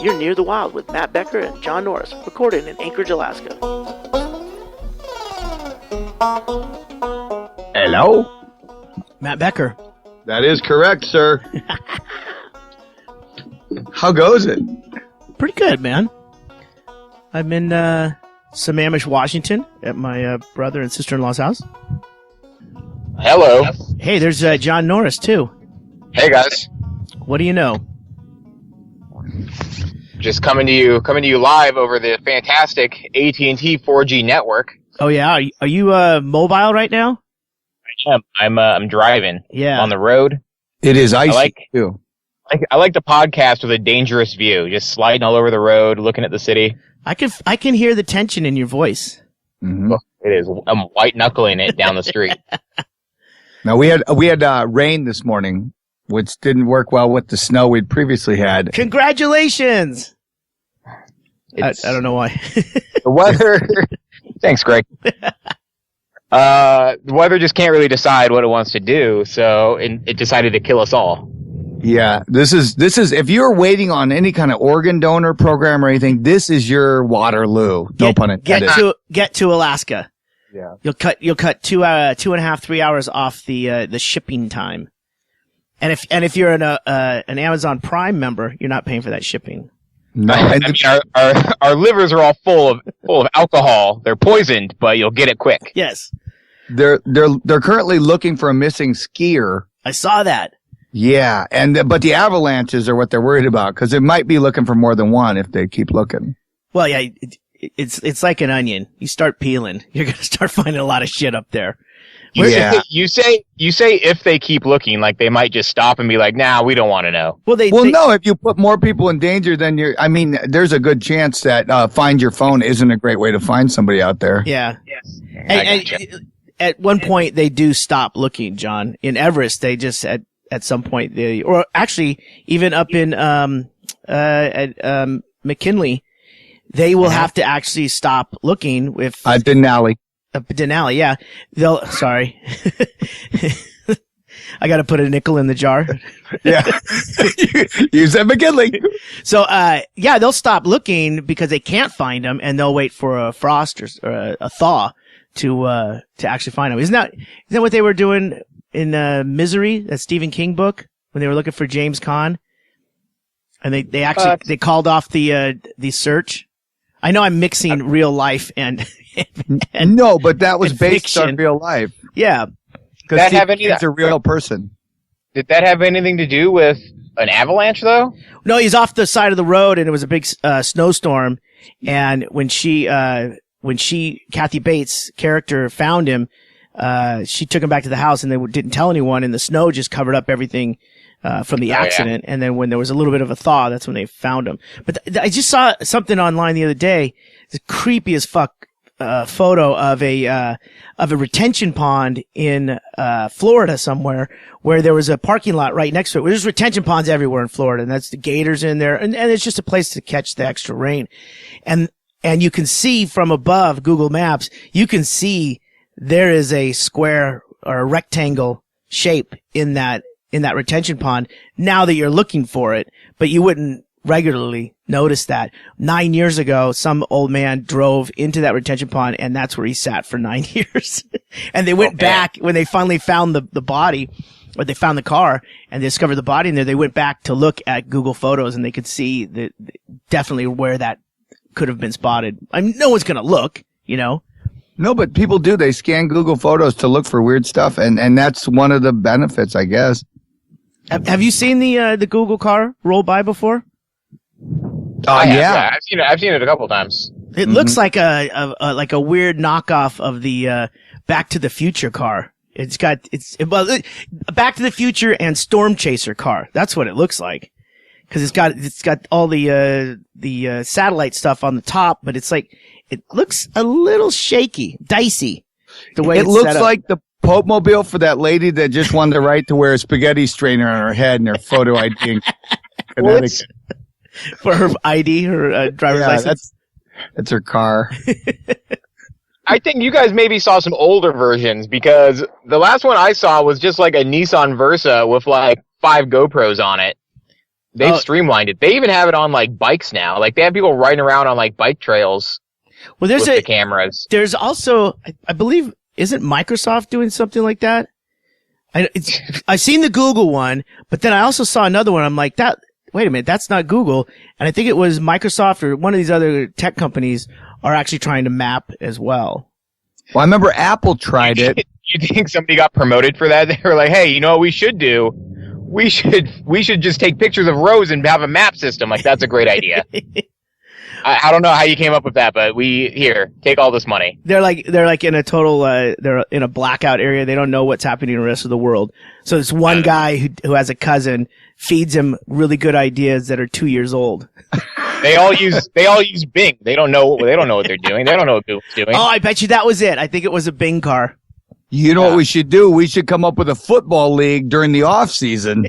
You're Near the Wild with Matt Becker and John Norris, recorded in Anchorage, Alaska. Hello? Matt Becker. That is correct, sir. How goes it? Pretty good, man. I'm in Sammamish, Washington, at my brother and sister-in-law's house. Hello. Hey, there's John Norris, too. Hey, guys. What do you know? Just coming to you live over the fantastic AT&T 4G network. Oh, yeah? Are you mobile right now? I am. I'm driving. Yeah. On the road. It is icy, too. I like the podcast with a dangerous view, just sliding all over the road, looking at the city. I can hear the tension in your voice. Mm-hmm. Oh, it is. I'm white knuckling it down the street. Now we had rain this morning, which didn't work well with the snow we'd previously had. Congratulations! I don't know why. The weather. Thanks, Ggreg. The weather just can't really decide what it wants to do, so it decided to kill us all. Yeah, this is if you're waiting on any kind of organ donor program or anything, this is your Waterloo. No pun intended. Get to Alaska. Yeah. You'll cut 2.5, 3 hours off the shipping time. And if you're an Amazon Prime member, you're not paying for that shipping. No, I mean, our livers are all full of alcohol. They're poisoned, but you'll get it quick. Yes. They're currently looking for a missing skier. I saw that. Yeah, but the avalanches are what they're worried about because it might be looking for more than one if they keep looking. Well, yeah, it's like an onion. You start peeling, you're gonna start finding a lot of shit up there. Yeah. You say if they keep looking, like they might just stop and be like, nah, we don't want to know. Well, no, if you put more people in danger, then there's a good chance that Find Your Phone isn't a great way to find somebody out there. Yeah. Yes. And at one point they do stop looking, John. In Everest, they just at some point or actually even up in McKinley, they will have to actually stop looking with Denali. Denali, yeah. Sorry. I got to put a nickel in the jar. Yeah. You said McKinley. So, they'll stop looking because they can't find them and they'll wait for a frost or a thaw to actually find them. Isn't that what they were doing in Misery, that Stephen King book, when they were looking for James Caan? And they actually they called off the search. I know I'm mixing real life and no, but that was based fiction. on real life. Yeah. Because he's a real person. Did that have anything to do with an avalanche, though? No, he's off the side of the road, and it was a big snowstorm. And when Kathy Bates' character found him, she took him back to the house, and they didn't tell anyone, and the snow just covered up everything from the accident. Yeah. And then when there was a little bit of a thaw, that's when they found him. But I just saw something online the other day. It's creepy as fuck. Photo of a retention pond in Florida somewhere, where there was a parking lot right next to it. There's retention ponds everywhere in Florida, and that's the gators in there, and it's just a place to catch the extra rain. And you can see from above Google Maps, you can see there is a square or a rectangle shape in that retention pond now that you're looking for it, but you wouldn't regularly notice that. 9 years ago, some old man drove into that retention pond, and that's where he sat for 9 years. And they went back when they finally found the body, or they found the car and they discovered the body in there. They went back to look at Google Photos, and they could see that definitely where that could have been spotted. I mean, no one's gonna look, you know. No, but people do. They scan Google Photos to look for weird stuff, and that's one of the benefits, I guess. Have you seen the Google car roll by before? Yeah. I've seen it a couple times. It looks like a weird knockoff of the Back to the Future car. It's Back to the Future and Storm Chaser car. That's what it looks like. Cause it's got all the satellite stuff on the top, but it's like, it looks a little shaky, dicey. The way it looks like the Pope Mobile for that lady that just wanted the right to wear a spaghetti strainer on her head and her photo ID in Connecticut. For her ID, her driver's license. That's her car. I think you guys maybe saw some older versions, because the last one I saw was just like a Nissan Versa with like 5 GoPros on it. They've streamlined it. They even have it on like bikes now. Like they have people riding around on like bike trails. Well, with the cameras. There's also, I believe, isn't Microsoft doing something like that? I've seen the Google one, but then I also saw another one. I'm like, wait a minute, that's not Google. And I think it was Microsoft or one of these other tech companies are actually trying to map as well. Well, I remember Apple tried it. You think somebody got promoted for that? They were like, hey, you know what we should do? We should just take pictures of roads and have a map system. Like, that's a great idea. I don't know how you came up with that, but take all this money. They're like in a total, they're in a blackout area. They don't know what's happening in the rest of the world. So this one guy who has a cousin feeds him really good ideas that are 2 years old. They all use Bing. They don't know what they're doing. They don't know what Google's doing. Oh, I bet you that was it. I think it was a Bing car. You know what we should do? We should come up with a football league during the off season.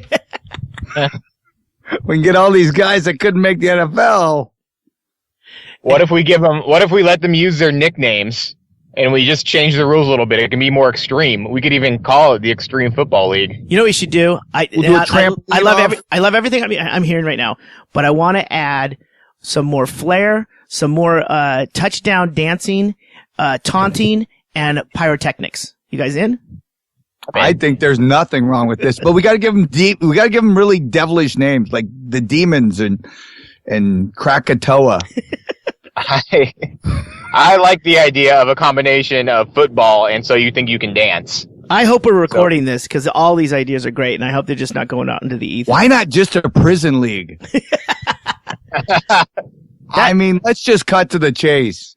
We can get all these guys that couldn't make the NFL. What if we let them use their nicknames and we just change the rules a little bit? It can be more extreme. We could even call it the Extreme Football League. You know what we should do? I love everything I'm hearing right now, but I want to add some more flair, some more touchdown dancing, taunting, and pyrotechnics. You guys in? I think there's nothing wrong with this, but we got to give them really devilish names like the Demons and Krakatoa. I like the idea of a combination of football and so you think you can dance. I hope we're recording this because all these ideas are great, and I hope they're just not going out into the ether. Why not just a prison league? I mean, let's just cut to the chase.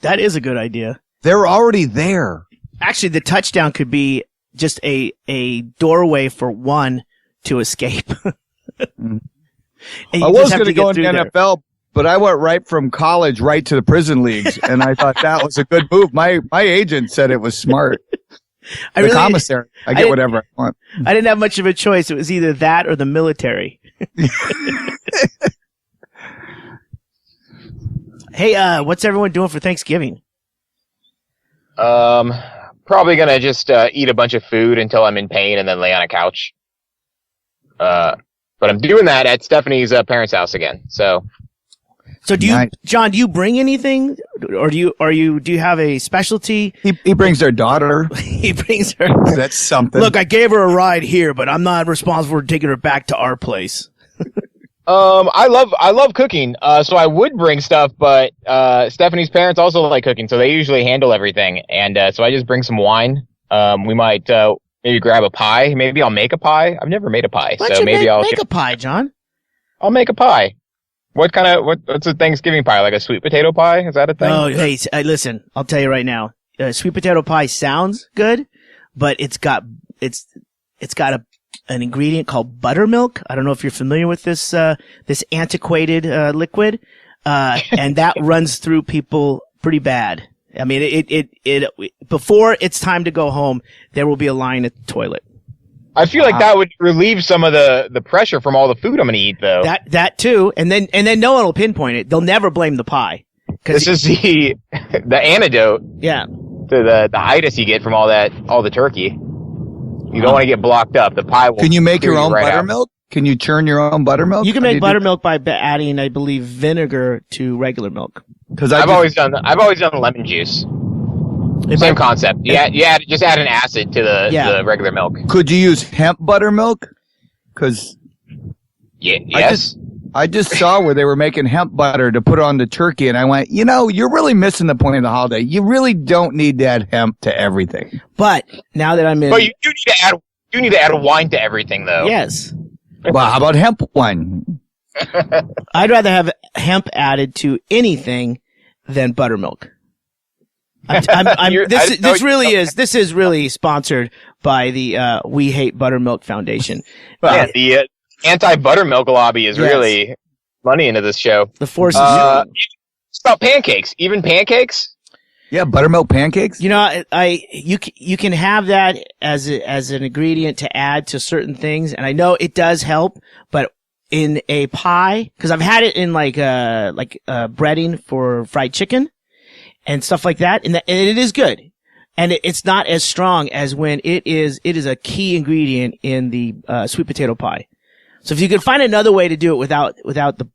That is a good idea. They're already there. Actually, the touchdown could be just a doorway for one to escape. I was going to go in the NFL, but I went right from college right to the prison leagues, and I thought that was a good move. My agent said it was smart. Commissary. I get whatever I want. I didn't have much of a choice. It was either that or the military. Hey, what's everyone doing for Thanksgiving? Probably gonna just eat a bunch of food until I'm in pain and then lay on a couch. But I'm doing that at Stephanie's parents' house again. So John, do you bring anything, or do you have a specialty? He brings their daughter. He brings her. That's something. Look, I gave her a ride here, but I'm not responsible for taking her back to our place. I love cooking. So I would bring stuff, but Stephanie's parents also like cooking, so they usually handle everything. And so I just bring some wine. We might maybe grab a pie. Maybe I'll make a pie. I've never made a pie, so maybe I'll make a pie, John. I'll make a pie. What's a Thanksgiving pie? Like a sweet potato pie? Is that a thing? Oh, hey, listen, I'll tell you right now. Sweet potato pie sounds good, but it's got an ingredient called buttermilk. I don't know if you're familiar with this antiquated liquid, and that runs through people pretty bad. I mean, it before it's time to go home, there will be a line at the toilet. I feel like that would relieve some of the pressure from all the food I'm going to eat, though. That too, and then no one will pinpoint it. They'll never blame the pie. This is the antidote. Yeah. To the itis you get from all the turkey. You don't want to get blocked up. The pie will. Can you make your own buttermilk? Can you churn your own buttermilk? You can make buttermilk by adding, I believe, vinegar to regular milk. Because I've always done lemon juice. Same concept. Just add an acid to the regular milk. Could you use hemp buttermilk? Because yes. I just saw where they were making hemp butter to put on the turkey, and I went, you're really missing the point of the holiday. You really don't need to add hemp to everything. But now that I'm in, but you do need to add wine to everything, though. Yes. Well, how about hemp wine? I'd rather have hemp added to anything than buttermilk. This is really sponsored by the We Hate Buttermilk Foundation. The anti-buttermilk lobby is really money into this show. The forces. It's about pancakes. Even pancakes. Yeah, buttermilk pancakes. You can have that as an ingredient to add to certain things, and I know it does help, but in a pie, because I've had it in like breading for fried chicken and stuff like that, and it is good, and it's not as strong as when it is a key ingredient in the sweet potato pie. So if you could find another way to do it without the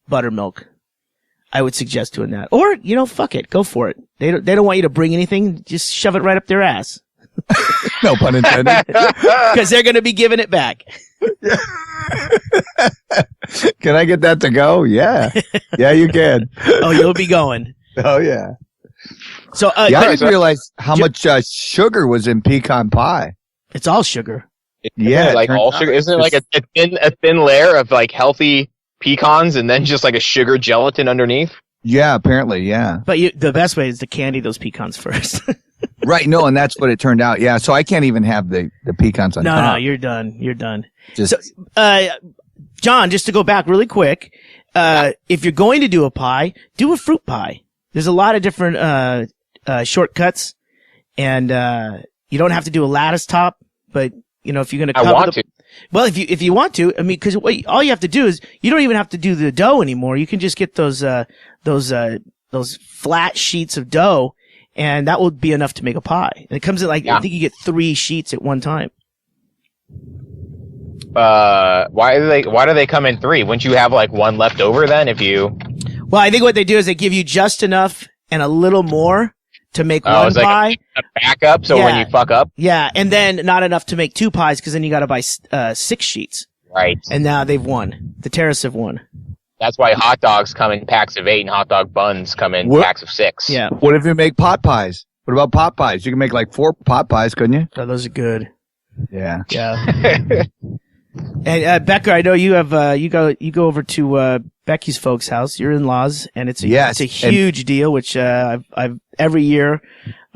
buttermilk, I would suggest doing that. Or, fuck it. Go for it. They don't want you to bring anything. Just shove it right up their ass. No pun intended. Because they're going to be giving it back. Can I get that to go? Yeah. Yeah, you can. Oh, you'll be going. Oh, yeah. So, I didn't realize how much sugar was in pecan pie. It's all sugar. Yeah, like all sugar. Isn't it like a thin layer of like healthy pecans and then just like a sugar gelatin underneath? Yeah, apparently, yeah. But the best way is to candy those pecans first. Right, no, and that's what it turned out. Yeah, so I can't even have the pecans on top. No, you're done. You're done. John, just to go back really quick, if you're going to do a pie, do a fruit pie. There's a lot of different shortcuts, and you don't have to do a lattice top, but if you're going to cover well, if you want to, I mean, because all you have to do is you don't even have to do the dough anymore. You can just get those flat sheets of dough, and that will be enough to make a pie. And it comes in I think you get 3 sheets at one time. Why do they come in 3? Wouldn't you have like one left over then if you? Well, I think what they do is they give you just enough and a little more to make one pie. Like a backup, so when you fuck up. Yeah, and then not enough to make 2 pies because then you got to buy 6 sheets. Right. And now they've won. The Terrace have won. That's why hot dogs come in packs of 8 and hot dog buns come in packs of 6. Yeah. What if you make pot pies? What about pot pies? You can make like 4 pot pies, couldn't you? Oh, those are good. Yeah. Yeah. And Becker, I know you have you go over to Becky's folks' house, your in-laws, and it's a huge deal. Which I've every year,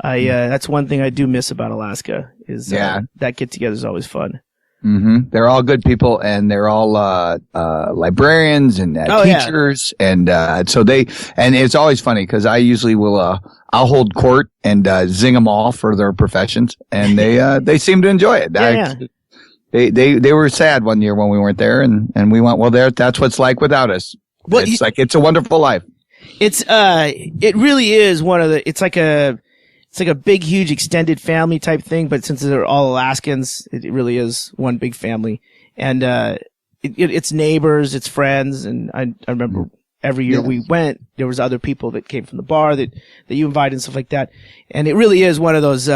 that's one thing I do miss about Alaska is that get together is always fun. Mm-hmm. They're all good people, and they're all librarians and teachers, and so and it's always funny because I usually will I'll hold court and zing them all for their professions, and they seem to enjoy it. They were sad one year when we weren't there, and we went, well, that's what it's like without us. Well, it's a wonderful life. It really is it's like a big, huge extended family type thing, but since they're all Alaskans, it really is one big family. And, it's neighbors, it's friends, and I remember every year we went, there was other people that came from the bar that you invited and stuff like that. And it really is one of those,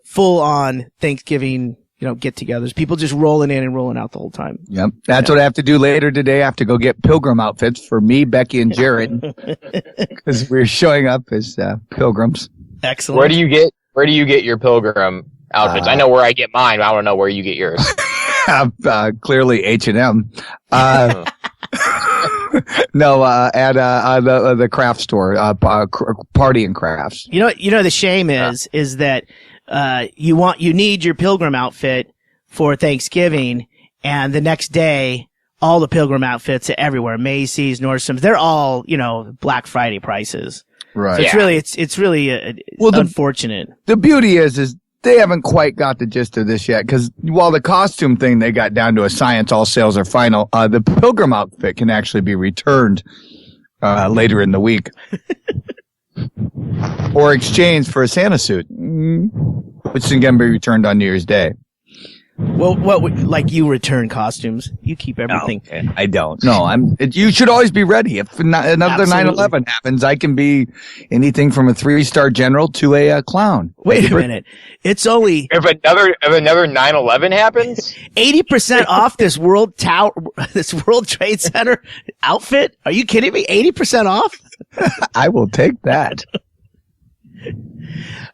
full on Thanksgiving get-togethers. People just rolling in and rolling out the whole time. Yep. That's what I have to do later today. I have to go get pilgrim outfits for me, Becky, and Jared because we're showing up as pilgrims. Excellent. Where do you get your pilgrim outfits? I know where I get mine, but I don't know where you get yours. Clearly H&M. No, at the craft store, Party and Crafts. The shame is that you need your pilgrim outfit for Thanksgiving, and the next day all the pilgrim outfits are everywhere. Macy's, Nordstrom's, they're all Black Friday prices. Right. So it's really unfortunate. The beauty is they haven't quite got the gist of this yet, because while the costume thing they got down to a science, all sales are final. The pilgrim outfit can actually be returned later in the week. Or exchanged for a Santa suit, which can be returned on New Year's Day. Well, like you return costumes? You keep everything. Oh, okay. I don't. No, you should always be ready. If another 9/11 happens, I can be anything from a 3-star general to a clown. Wait a minute. It's only if another 9/11 happens, 80% off this World Trade Center outfit. Are you kidding me? 80% off? I will take that.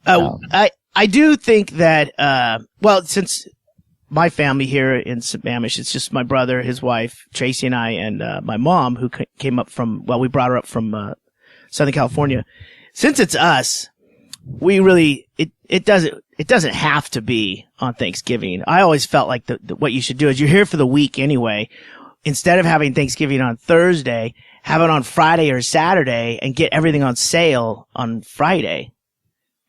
I do think that since my family here in Sammamish, it's just my brother, his wife, Tracy, and I, and my mom, who came up we brought her up from Southern California. Since it's us, we really it doesn't have to be on Thanksgiving. I always felt like what you should do is you're here for the week anyway. Instead of having Thanksgiving on Thursday, have it on Friday or Saturday and get everything on sale on Friday.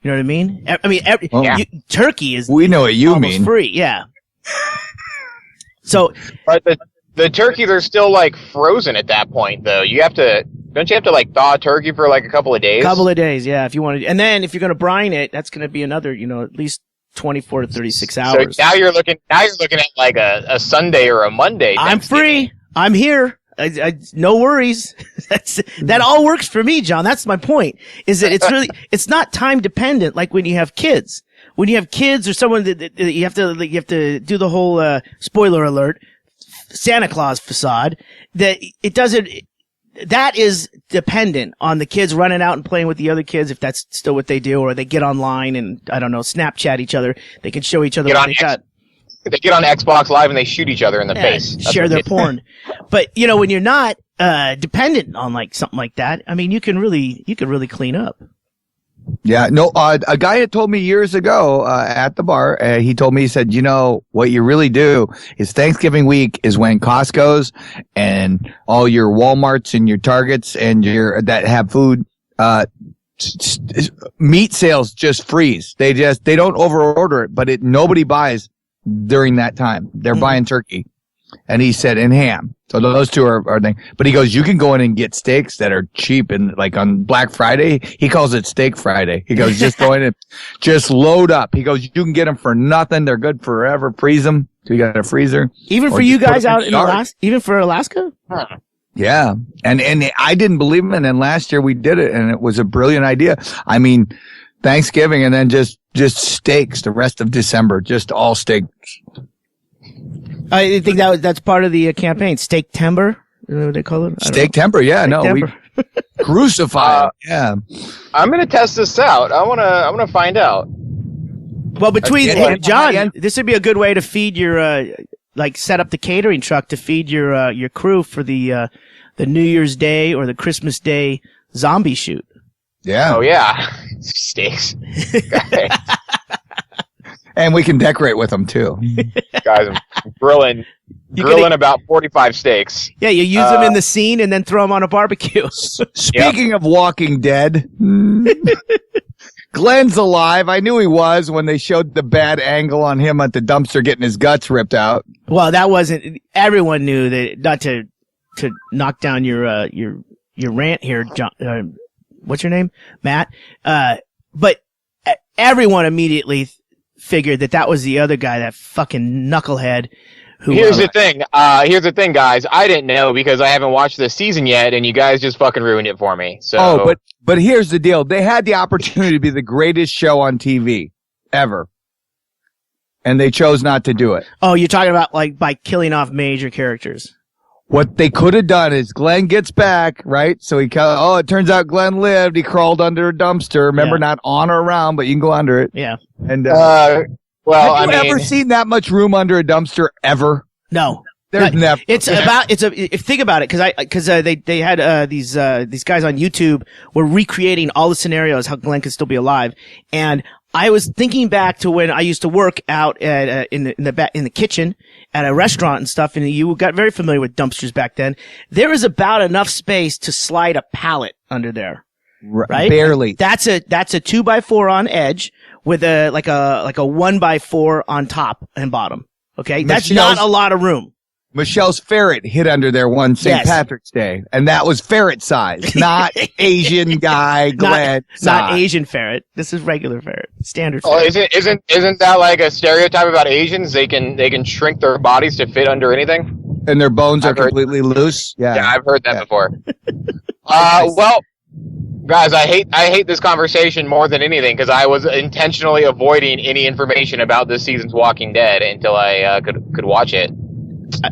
You know what I mean? I mean, turkey is we know what you mean free, yeah. So, but the turkeys are still like frozen at that point, though. Don't you have to like thaw a turkey for like a couple of days? Couple of days, yeah. If you want to, and then if you're going to brine it, that's going to be another, at least 24 to 36 hours. So now you're looking at like a Sunday or a Monday. I'm free. I'm here. No worries. That all works for me, John. That's my point. Is that it's not time dependent like when you have kids. When you have kids or someone that you have to do the whole spoiler alert Santa Claus facade, that it doesn't. That is dependent on the kids running out and playing with the other kids, if that's still what they do, or they get online and, I don't know, Snapchat each other. They can show each other what they got. They get on Xbox Live and they shoot each other in the face. Share their porn. But, when you're not dependent on like something like that, I mean, you can really clean up. Yeah, no, a guy had told me years ago at the bar, he told me, he said, what you really do is Thanksgiving week is when Costco's and all your Walmarts and your Targets and that have food, meat sales just freeze. They don't overorder it, but nobody buys during that time. They're buying turkey. And he said, and ham. So those two are things. But he goes, you can go in and get steaks that are cheap. And like on Black Friday, he calls it Steak Friday. He goes, just go in and just load up. He goes, you can get them for nothing. They're good forever. Freeze them. So you got a freezer. Even for you guys out in Alaska? Even for Alaska? Huh. Yeah. And I didn't believe him. And then last year we did it and it was a brilliant idea. I mean, Thanksgiving and then just steaks the rest of December, just all steaks. I think that's part of the campaign. Steak Timber, is that what they call it? Steak Timber, yeah. We crucify it. Yeah. I'm gonna test this out. I wanna find out. Well, between John, this would be a good way to feed your set up the catering truck to feed your crew for the New Year's Day or the Christmas Day zombie shoot. Yeah. Oh yeah, steaks. And we can decorate with them too. Guys, I'm grilling about 45 steaks. Yeah, you use them in the scene and then throw them on a barbecue. Speaking of Walking Dead, Glenn's alive. I knew he was when they showed the bad angle on him at the dumpster getting his guts ripped out. Well, that wasn't. Everyone knew that. Not to knock down your rant here, John. What's your name, Matt? But everyone immediately figured that was the other guy, that fucking knucklehead. Here's the thing, guys. I didn't know because I haven't watched this season yet, and you guys just fucking ruined it for me. So. But here's the deal. They had the opportunity to be the greatest show on TV ever, and they chose not to do it. Oh, you're talking about like by killing off major characters. What they could have done is Glenn gets back, right? So it turns out Glenn lived. He crawled under a dumpster. Remember, not on or around, but you can go under it. Yeah. And have you ever seen that much room under a dumpster ever? No. There's never. Think about it, because they had these guys on YouTube were recreating all the scenarios how Glenn could still be alive, and I was thinking back to when I used to work out at in the kitchen at a restaurant and stuff, and you got very familiar with dumpsters back then. There was about enough space to slide a pallet under there, right? Barely. That's a 2x4 on edge with a 1x4 on top and bottom. Okay, that's not a lot of room. Michelle's ferret hid under there one St. Patrick's Day, and that was ferret size, not Asian guy Glenn size. Not Asian ferret. This is regular ferret, standard ferret. Oh, isn't that like a stereotype about Asians? They can shrink their bodies to fit under anything, and their bones are completely loose. Yeah, I've heard that before. Well, guys, I hate this conversation more than anything because I was intentionally avoiding any information about this season's Walking Dead until I could watch it.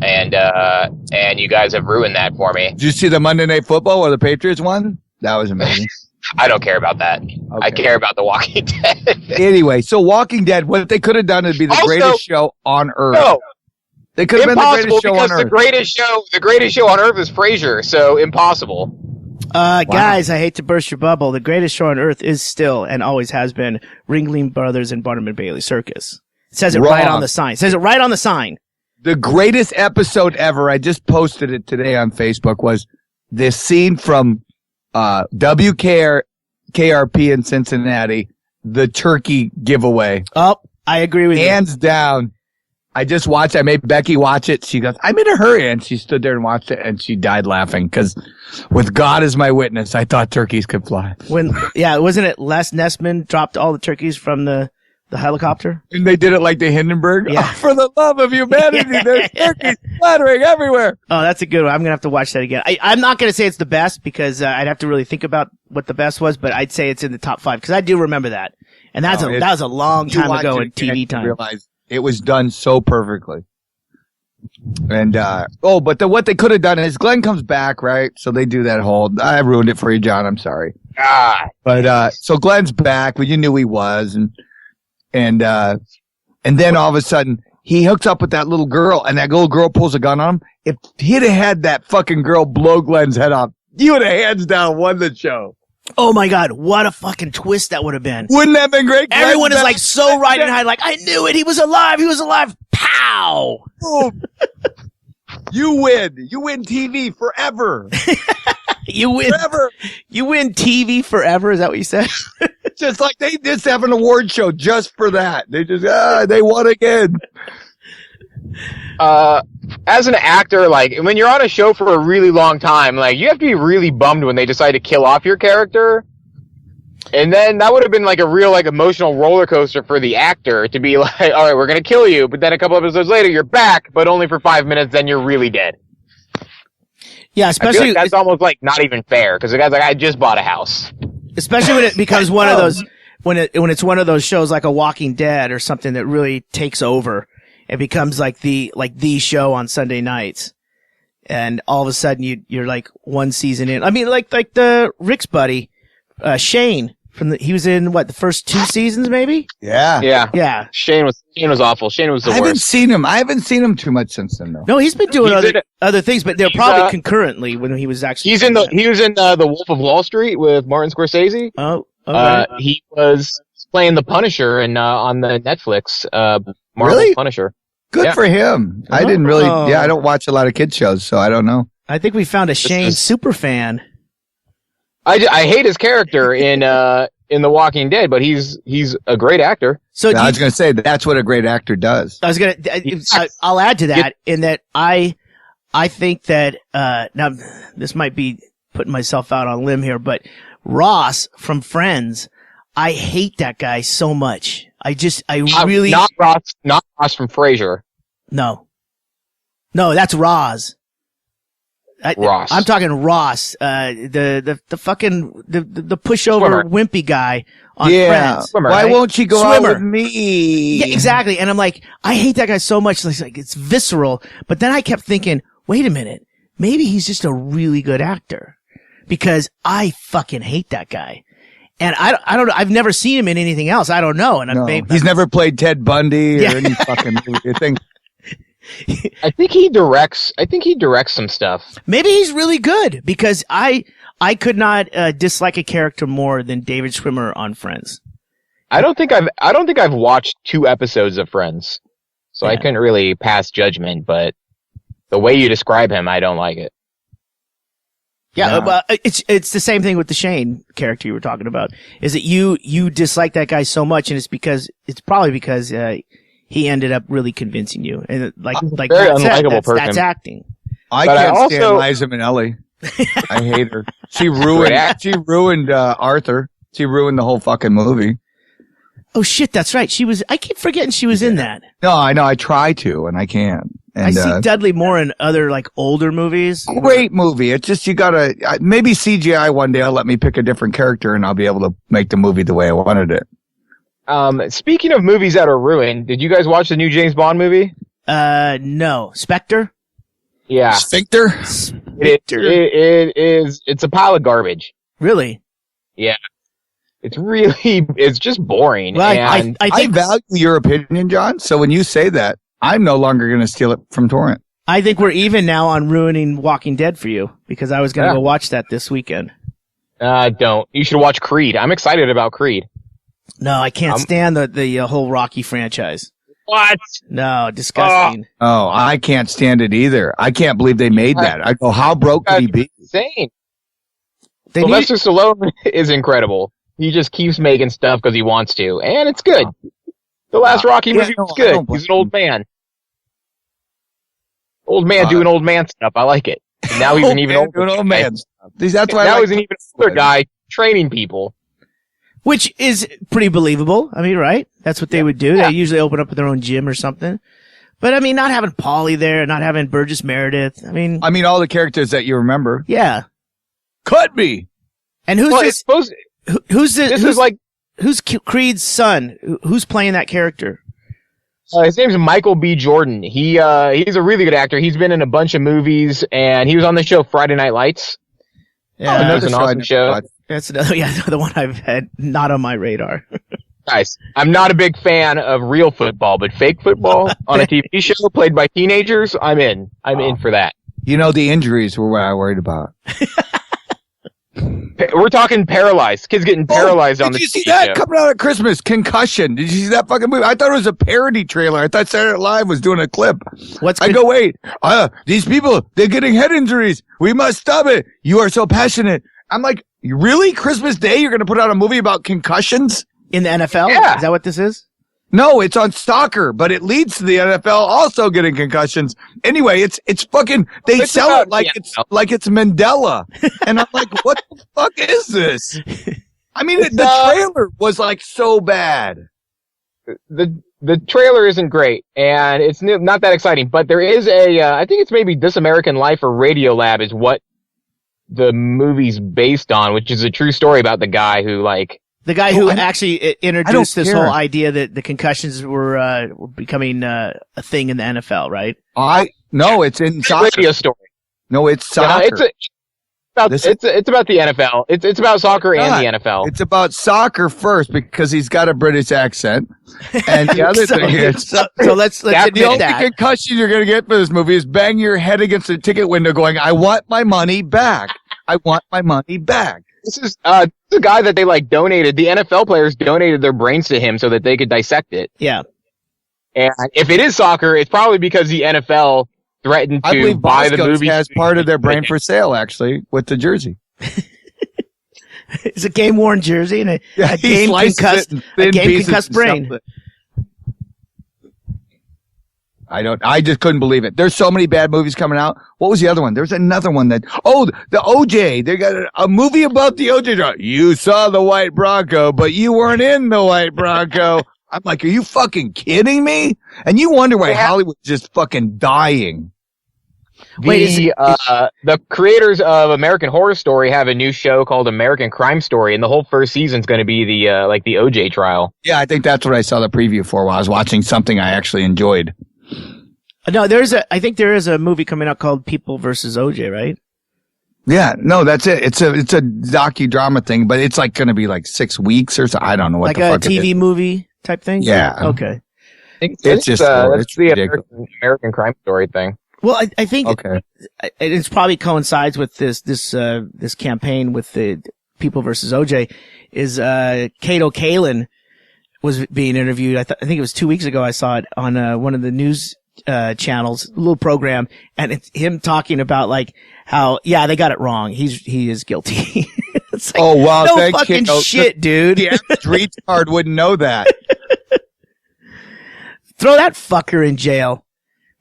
And you guys have ruined that for me. Did you see the Monday Night Football where the Patriots won? That was amazing. I don't care about that. Okay. I care about The Walking Dead. Anyway, so Walking Dead, what they could have done is be the greatest show on Earth. No. They could have been the greatest show on Earth. The greatest show on Earth is Frasier, so impossible. Guys, I hate to burst your bubble. The greatest show on Earth is still and always has been Ringling Brothers and Barnum and Bailey Circus. It says it right on the sign. The greatest episode ever, I just posted it today on Facebook, was this scene from WKRP in Cincinnati, the turkey giveaway. Oh, I agree with you. Hands down. I just watched. I made Becky watch it. She goes, I'm in a hurry. And she stood there and watched it, and she died laughing because with God as my witness, I thought turkeys could fly. Wasn't it Les Nessman dropped all the turkeys from the The helicopter? And they did it like the Hindenburg. Yeah. Oh, for the love of humanity, there's turkeys fluttering everywhere. Oh, that's a good one. I'm going to have to watch that again. I'm not going to say it's the best because I'd have to really think about what the best was, but I'd say it's in the top 5 because I do remember that. And that was a long time ago in TV time. Realize it was done so perfectly. And, but what they could have done is Glenn comes back, right? So they do that whole, I ruined it for you, John. I'm sorry. But, so Glenn's back, but you knew he was. And then all of a sudden he hooks up with that little girl and that little girl pulls a gun on him. If he'd have had that fucking girl blow Glenn's head off, you would have hands down won the show. Oh my God, what a fucking twist that would have been. Wouldn't that have been great? Everyone is like so riding high, like, I knew it, he was alive, pow! You win TV forever. You win TV forever, is that what you said? Just like they just have an award show just for that. They just, they won again. As an actor, like, when you're on a show for a really long time, like, you have to be really bummed when they decide to kill off your character. And then that would have been like a real, like, emotional roller coaster for the actor to be like, all right, we're going to kill you. But then a couple episodes later, you're back, but only for 5 minutes, then you're really dead. Yeah, especially. I feel like that's almost like not even fair because the guy's like, I just bought a house. Especially when it becomes one of those, when it's one of those shows like a Walking Dead or something that really takes over. It becomes like the show on Sunday nights. And all of a sudden you're like one season in. I mean, like the Rick's buddy, Shane he was in the first 2 seasons maybe? Yeah. Yeah. Shane was awful. Shane was the worst. I haven't seen him too much since then though. No, he's been doing other things, but they're probably concurrently when he was actually. He was in The Wolf of Wall Street with Martin Scorsese. Oh, okay. He was playing the Punisher on the Netflix, Marvel Really? Punisher. Good for him. I didn't really, I don't watch a lot of kids shows, so I don't know. I think we found a Shane super fan. I hate his character in The Walking Dead, but he's a great actor. So I was going to say that's what a great actor does. I'll add to that in that I think that now this might be putting myself out on a limb here, but Ross from Friends, I hate that guy so much. Really not Ross from Frasier. No, that's Roz. Ross. I'm talking Ross, the fucking the pushover wimpy guy on Friends. Swimmer, Why won't you go out with me? Yeah, exactly. And I'm like, I hate that guy so much. It's visceral. But then I kept thinking, wait a minute, maybe he's just a really good actor because I fucking hate that guy. And I don't know. I've never seen him in anything else. I don't know. And he's never played Ted Bundy or any fucking movie thing. I think he directs some stuff. Maybe he's really good because I could not dislike a character more than David Schwimmer on Friends. I don't think I've watched 2 episodes of Friends, so I couldn't really pass judgment. But the way you describe him, I don't like it. Yeah, well, it's the same thing with the Shane character you were talking about. Is that you dislike that guy so much, and it's probably because he ended up really convincing you, and like very unlikable person. That's acting. I can't stand Liza Minnelli. I hate her. She ruined Arthur. She ruined the whole fucking movie. Oh shit, that's right. I keep forgetting she was in that. No, I know. I try to, and I can't. And, I see Dudley Moore in other like older movies. Great movie. It's just you gotta maybe CGI one day. I'll let me pick a different character, and I'll be able to make the movie the way I wanted it. Speaking of movies that are ruined, did you guys watch the new James Bond movie? No. Spectre? Yeah. Spectre? It's a pile of garbage. Really? Yeah. It's just boring. Well, and I value your opinion, John. So when you say that, I'm no longer going to steal it from Torrent. I think we're even now on ruining Walking Dead for you because I was going to go watch that this weekend. Don't. You should watch Creed. I'm excited about Creed. No, I can't stand the whole Rocky franchise. What? No, disgusting. Oh, I can't stand it either. I can't believe they made that. I go, how broke could he be? Insane. Sylvester Stallone is incredible. He just keeps making stuff because he wants to, and it's good. The last Rocky movie was good. He's an old man. Old man doing old man stuff. I like it. And now he's an even older old man stuff. That's why now he's an even older guy training people. Which is pretty believable. I mean, right? That's what they would do. They usually open up their own gym or something. But I mean, not having Paulie there, not having Burgess Meredith. I mean, all the characters that you remember. Yeah. Could be. And who's this? Who's this? This is like, who's Creed's son? Who's playing that character? His name's Michael B. Jordan. He's a really good actor. He's been in a bunch of movies, and he was on the show Friday Night Lights. Yeah, that's an awesome show. That's another one I've had not on my radar. Nice. I'm not a big fan of real football, but fake football on a TV show played by teenagers, I'm in. I'm in for that. The injuries were what I worried about. We're talking paralyzed. Kids getting paralyzed on the TV show. Did you see that coming out at Christmas? Concussion. Did you see that fucking movie? I thought it was a parody trailer. I thought Saturday Night Live was doing a clip. Wait. These people, they're getting head injuries. We must stop it. You are so passionate. I'm like, really? Christmas Day? You're going to put out a movie about concussions? In the NFL? Yeah. Is that what this is? No, it's on soccer, but it leads to the NFL also getting concussions. Anyway, it's fucking, they sell it like it's Mandela. And I'm like, what the fuck is this? I mean, the trailer was like so bad. The trailer isn't great, and it's not that exciting, but there is I think it's maybe This American Life or Radiolab is what the movie's based on, which is a true story about the guy who who actually introduced this whole idea that the concussions were becoming a thing in the NFL, right? No, it's in soccer. Radio story. No, it's soccer. It's about the NFL. It's about soccer and the NFL. It's about soccer first because he's got a British accent, and the other thing is so let's admit the only concussion you're going to get for this movie is bang your head against the ticket window, going, "I want my money back. I want my money back." This is the guy that they donated. The NFL players donated their brains to him so that they could dissect it. Yeah. And if it is soccer, it's probably because the NFL threatened to buy the movie. Has part of their brain for sale, actually, with the jersey. It's a game-worn jersey and a game-concussed brain. I just couldn't believe it. There's so many bad movies coming out. What was the other one? There's another one the OJ. They got a movie about the OJ. You saw the white Bronco, but you weren't in the white Bronco. I'm like, are you fucking kidding me? And you wonder why Hollywood's just fucking dying. The creators of American Horror Story have a new show called American Crime Story, and the whole first season's going to be the OJ trial. Yeah, I think that's what I saw the preview for while I was watching something I actually enjoyed. No, I think there is a movie coming out called People versus OJ, right? Yeah, no, that's it. It's a docudrama thing, but it's going to be 6 weeks or so. I don't know what the fuck like a TV movie type thing. Yeah. Okay. It's just that's the American Crime Story thing. Well, I think it's probably coincides with this campaign with the People versus OJ. Is Kato Kalin was being interviewed. I think it was 2 weeks ago. I saw it on one of the news channels, a little program, and it's him talking about how they got it wrong. He is guilty. It's oh wow, no fucking shit, dude. The average retard wouldn't know that. Throw that fucker in jail.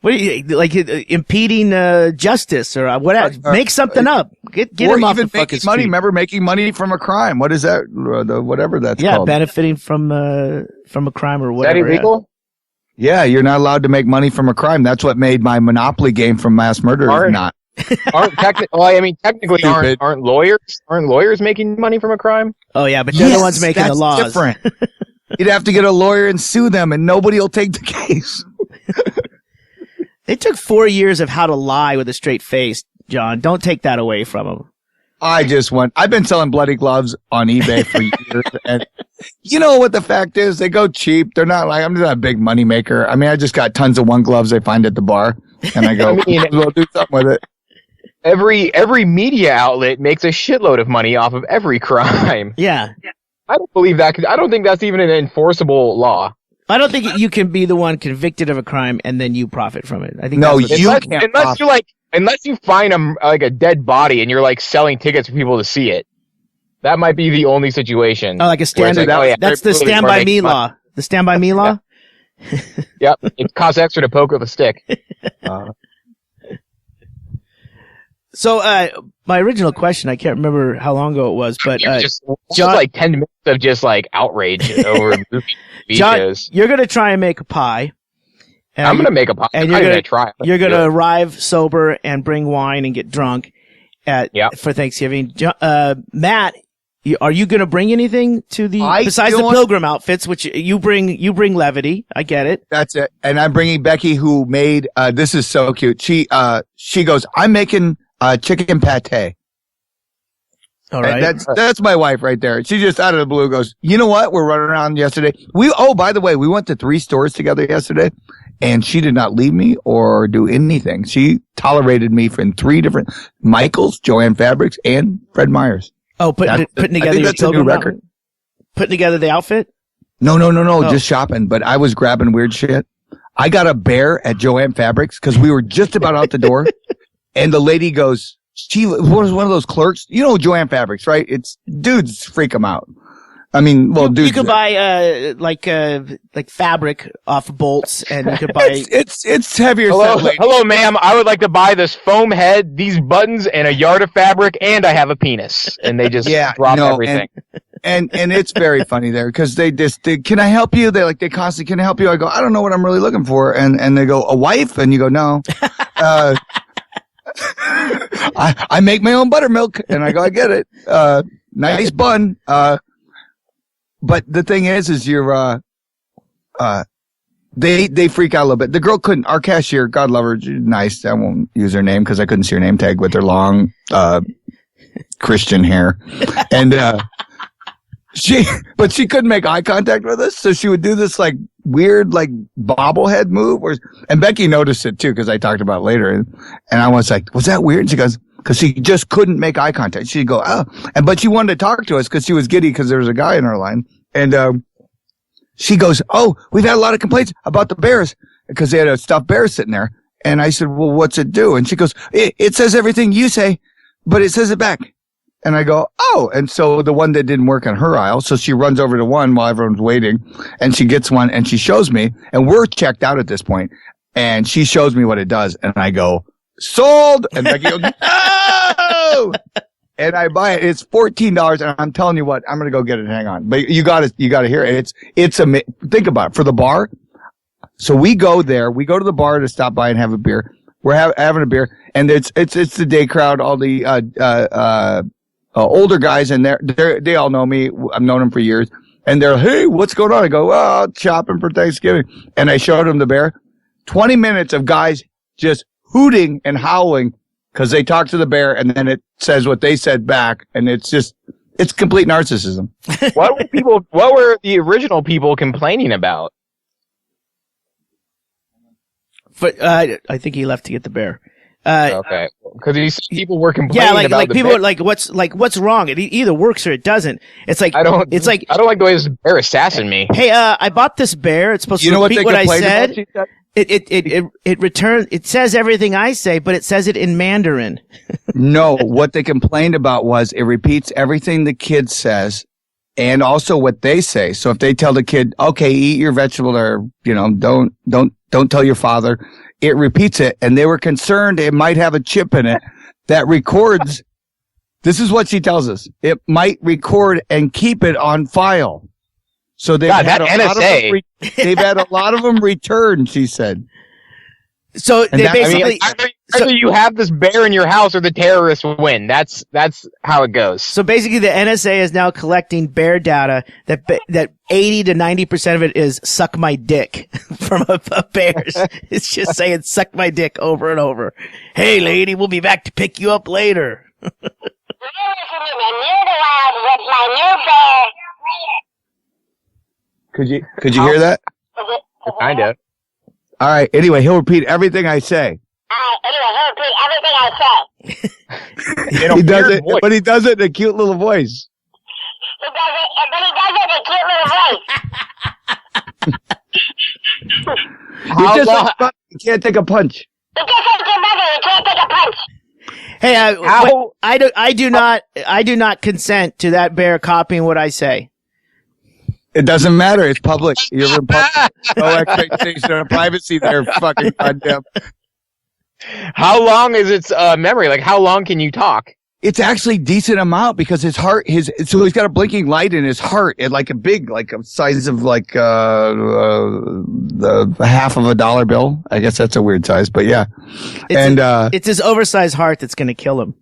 What are you impeding justice or whatever? Make something up. Get him off the fucking money. street. Remember making money from a crime? What is that? Whatever that's called. Yeah, benefiting from a crime or whatever. Is that illegal? Yeah, you're not allowed to make money from a crime. That's what made my Monopoly game from mass murder not. Technically, aren't lawyers making money from a crime? Oh yeah, but they're the ones making the laws. Different. You'd have to get a lawyer and sue them, and nobody will take the case. They took 4 years of how to lie with a straight face, John. Don't take that away from them. I've been selling bloody gloves on eBay for years, and you know what the fact is? They go cheap. They're not I'm not a big money maker. I mean, I just got tons of one gloves they find at the bar, and I go, we'll do something with it. Every media outlet makes a shitload of money off of every crime. Yeah. I don't believe that. I don't think that's even an enforceable law. I don't think you can be the one convicted of a crime and then you profit from it. I think unless you find a dead body and you're selling tickets for people to see it. That might be the only situation. Oh, like a standard. That's the Stand By Me law. The Stand By Me law? Yep. It costs extra to poke with a stick. So, my original question, I can't remember how long ago it was, but just like 10 minutes of just like outrage over John, you're going to try and make a pie. I'm going to make a pie. And you're going to try. You're going to arrive sober and bring wine and get drunk for Thanksgiving. Matt, are you going to bring anything to besides the pilgrim outfits, which you bring levity. I get it. That's it. And I'm bringing Becky, who made, this is so cute. She goes, I'm making chicken pate. All right. And that's my wife right there. She just out of the blue goes, you know what? We're running around yesterday. By the way, we went to 3 stores together yesterday, and she did not leave me or do anything. She tolerated me from 3 different Michaels, Joanne Fabrics, and Fred Meyers. Oh, putting together your pilgrim record. Putting together the outfit? No, just shopping. But I was grabbing weird shit. I got a bear at Joanne Fabrics because we were just about out the door. And the lady goes, she was one of those clerks. You know Joanne Fabrics, right? It's dudes freak them out. I mean, well, dudes. You could buy like fabric off bolts, and you could buy. It's heavier. Hello, ma'am. I would like to buy this foam head, these buttons, and a yard of fabric, and I have a penis. And they just drop everything. And it's very funny there because they can I help you? They constantly, can I help you? I go, I don't know what I'm really looking for, and they go, a wife, and you go, no. I make my own buttermilk, and I go, I get it. Nice bun. But the thing is you're, they freak out a little bit. The girl couldn't, our cashier, God love her, she's nice. I won't use her name because I couldn't see her name tag with her long, Christian hair. And, she couldn't make eye contact with us. So she would do this like weird, like bobblehead move and Becky noticed it too, cause I talked about it later. And I was like, was that weird? And she goes, cause she just couldn't make eye contact. She'd go, oh, but she wanted to talk to us cause she was giddy cause there was a guy in her line. And, she goes, oh, we've had a lot of complaints about the bears because they had a stuffed bear sitting there. And I said, well, what's it do? And she goes, it says everything you say, but it says it back. And I go, oh, and so the one that didn't work on her aisle. So she runs over to one while everyone's waiting and she gets one and she shows me and we're checked out at this point. And she shows me what it does. And I go, sold. And Becky goes, no. And I buy it. It's $14. And I'm telling you what, I'm going to go get it. Hang on. But you got to hear it. Think about it for the bar. So we go there. We go to the bar to stop by and have a beer. We're having a beer and it's the day crowd, all the, older guys, and they all know me. I've known them for years. And they're, hey, what's going on? I go, well, shopping for Thanksgiving. And I showed them the bear. 20 minutes of guys just hooting and howling because they talk to the bear and then it says what they said back. And it's complete narcissism. What were the original people complaining about? But, I think he left to get the bear. Okay, because these people were complaining about like people are what's wrong? It either works or it doesn't. It's like I don't like the way this bear assassin me. Hey, I bought this bear. It's supposed to repeat what I said. It returns. It says everything I say, but it says it in Mandarin. No, what they complained about was it repeats everything the kid says, and also what they say. So if they tell the kid, "Okay, eat your vegetable," or don't tell your father. It repeats it, and they were concerned it might have a chip in it that records. This is what she tells us. It might record and keep it on file. So they've had a lot of them return, she said. So they basically either you have this bear in your house or the terrorists win. That's how it goes. So basically the NSA is now collecting bear data that 80 to 90% of it is suck my dick from a bear's. It's just saying suck my dick over and over. Hey lady, we'll be back to pick you up later. Could you hear that? Kind of. All right. Anyway, he'll repeat everything I say. He does it, but he does it in a cute little voice. You can't take a punch. Hey, I do not consent to that bear copying what I say. It doesn't matter. It's public. You're in public. No expectation of privacy there, fucking goddamn. How long is its memory? Like, how long can you talk? It's actually decent amount because so he's got a blinking light in his heart, and like a size of like the half of a dollar bill. I guess that's a weird size, but yeah. It's his oversized heart that's going to kill him.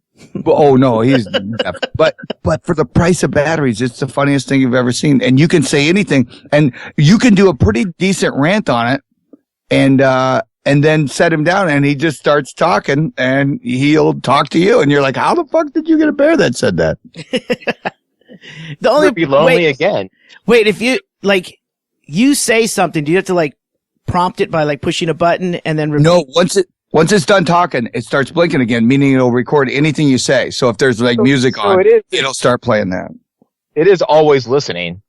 Oh no, he's deaf. But for the price of batteries, it's the funniest thing you've ever seen. And you can say anything, and you can do a pretty decent rant on it, and then set him down, and he just starts talking, and he'll talk to you, and you're like, how the fuck did you get a bear that said that? The only be lonely again. Wait, if you say something, do you have to like prompt it by like pushing a button and then repeat? No, once it's done talking, it starts blinking again, meaning it'll record anything you say. So if there's like music on, it'll start playing that. It is always listening.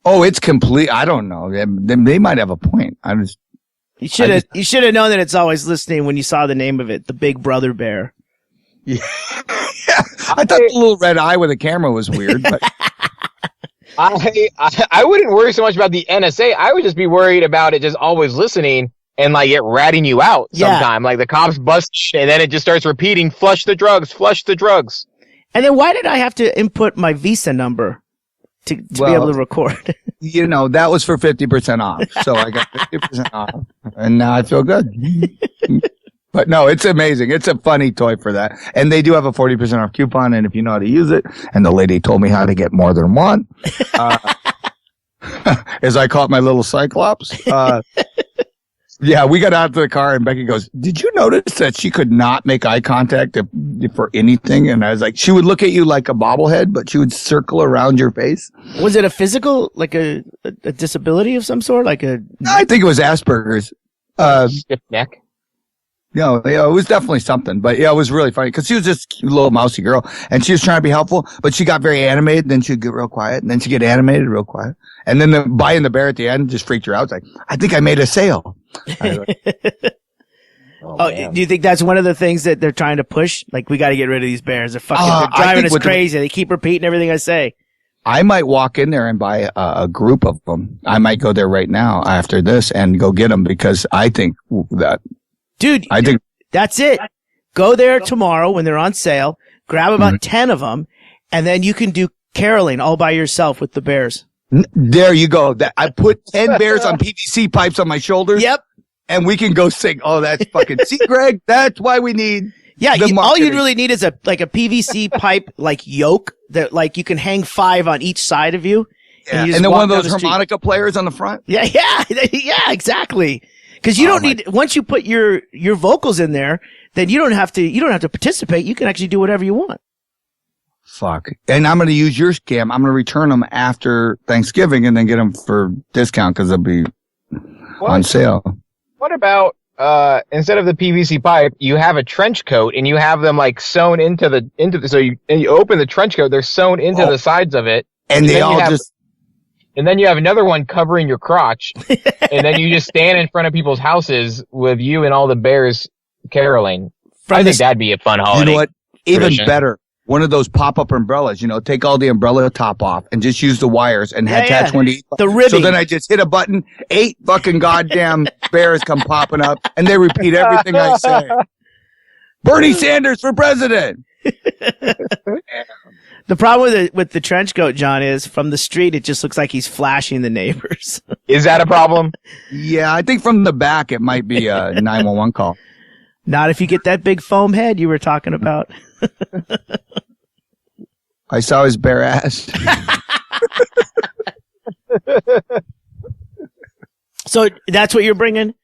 Oh, it's complete. I don't know. They might have a point. You should have known that it's always listening when you saw the name of it, the Big Brother Bear. Yeah. I thought the little red eye with a camera was weird, but I wouldn't worry so much about the NSA. I would just be worried about it just always listening and like it ratting you out sometime. Like the cops bust and then it just starts repeating, flush the drugs. And then why did I have to input my Visa number to be able to record? That was for 50% off. So I got 50% off and now I feel good. But no, it's amazing. It's a funny toy for that. And they do have a 40% off coupon. And if you know how to use it, and the lady told me how to get more than one, as I call it my little Cyclops. Yeah, we got out to the car and Becky goes, did you notice that she could not make eye contact for anything? And I was like, she would look at you like a bobblehead, but she would circle around your face. Was it a physical, like a disability of some sort? I think it was Asperger's. Stiff neck. Yeah, it was definitely something, but yeah, it was really funny because she was just a little mousy girl and she was trying to be helpful, but she got very animated. Then she'd get real quiet and then she'd get animated real quiet. And then buying the bear at the end just freaked her out. It's like, I think I made a sale. Do you think that's one of the things that they're trying to push? Like, we got to get rid of these bears. They're driving us crazy. They keep repeating everything I say. I might walk in there and buy a group of them. I might go there right now after this and go get them because I think that. Dude, that's it. Go there tomorrow when they're on sale, grab about 10 of them, and then you can do caroling all by yourself with the bears. There you go. I put 10 bears on PVC pipes on my shoulders. Yep. And we can go sing. Oh, that's fucking, see, Greg, that's why we need. Yeah, all you'd really need is a PVC pipe, like yoke that like you can hang 5 on each side of you. Yeah. And then one of those harmonica players on the front. Yeah, exactly. Because you don't need, once you put your vocals in there, then you don't have to participate. You can actually do whatever you want. Fuck. And I'm going to use your scam. I'm going to return them after Thanksgiving and then get them for discount because they'll be on sale. What about, instead of the PVC pipe, you have a trench coat and you have them like sewn into the, so you open the trench coat, they're sewn into the sides of it. And they all and then you have another one covering your crotch. And then you just stand in front of people's houses with you and all the bears caroling. I think that'd be a fun holiday. You know what? Even better. One of those pop-up umbrellas, take all the umbrella top off and just use the wires and attach one to each. The ribbing. So then I just hit a button, 8 fucking goddamn bears come popping up and they repeat everything I say. Bernie Sanders for president. The problem with the trench coat, John, is from the street, it just looks like he's flashing the neighbors. Is that a problem? Yeah, I think from the back, it might be a 911 call. Not if you get that big foam head you were talking about. I saw his bare ass. So that's what you're bringing?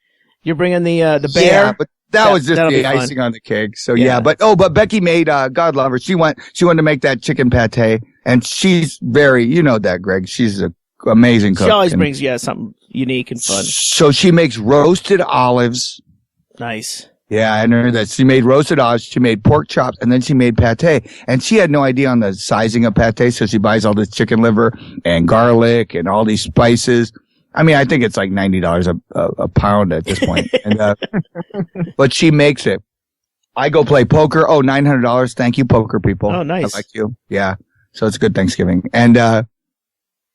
You're bringing the bear? Yeah, but that was just the icing on the cake. So yeah, but Becky made, God love her. She wanted to make that chicken pate and she's very, that, Greg. She's an amazing cook. She always brings, something unique and fun. So she makes roasted olives. Nice. Yeah, I know that. She made roasted olives, she made pork chops, and then she made pate. And she had no idea on the sizing of pate, so she buys all this chicken liver and garlic and all these spices. I mean, I think it's like $90 a pound at this point. And, but she makes it. I go play poker. Oh, $900. Thank you, poker people. Oh, nice. I like you. Yeah. So it's good Thanksgiving. And,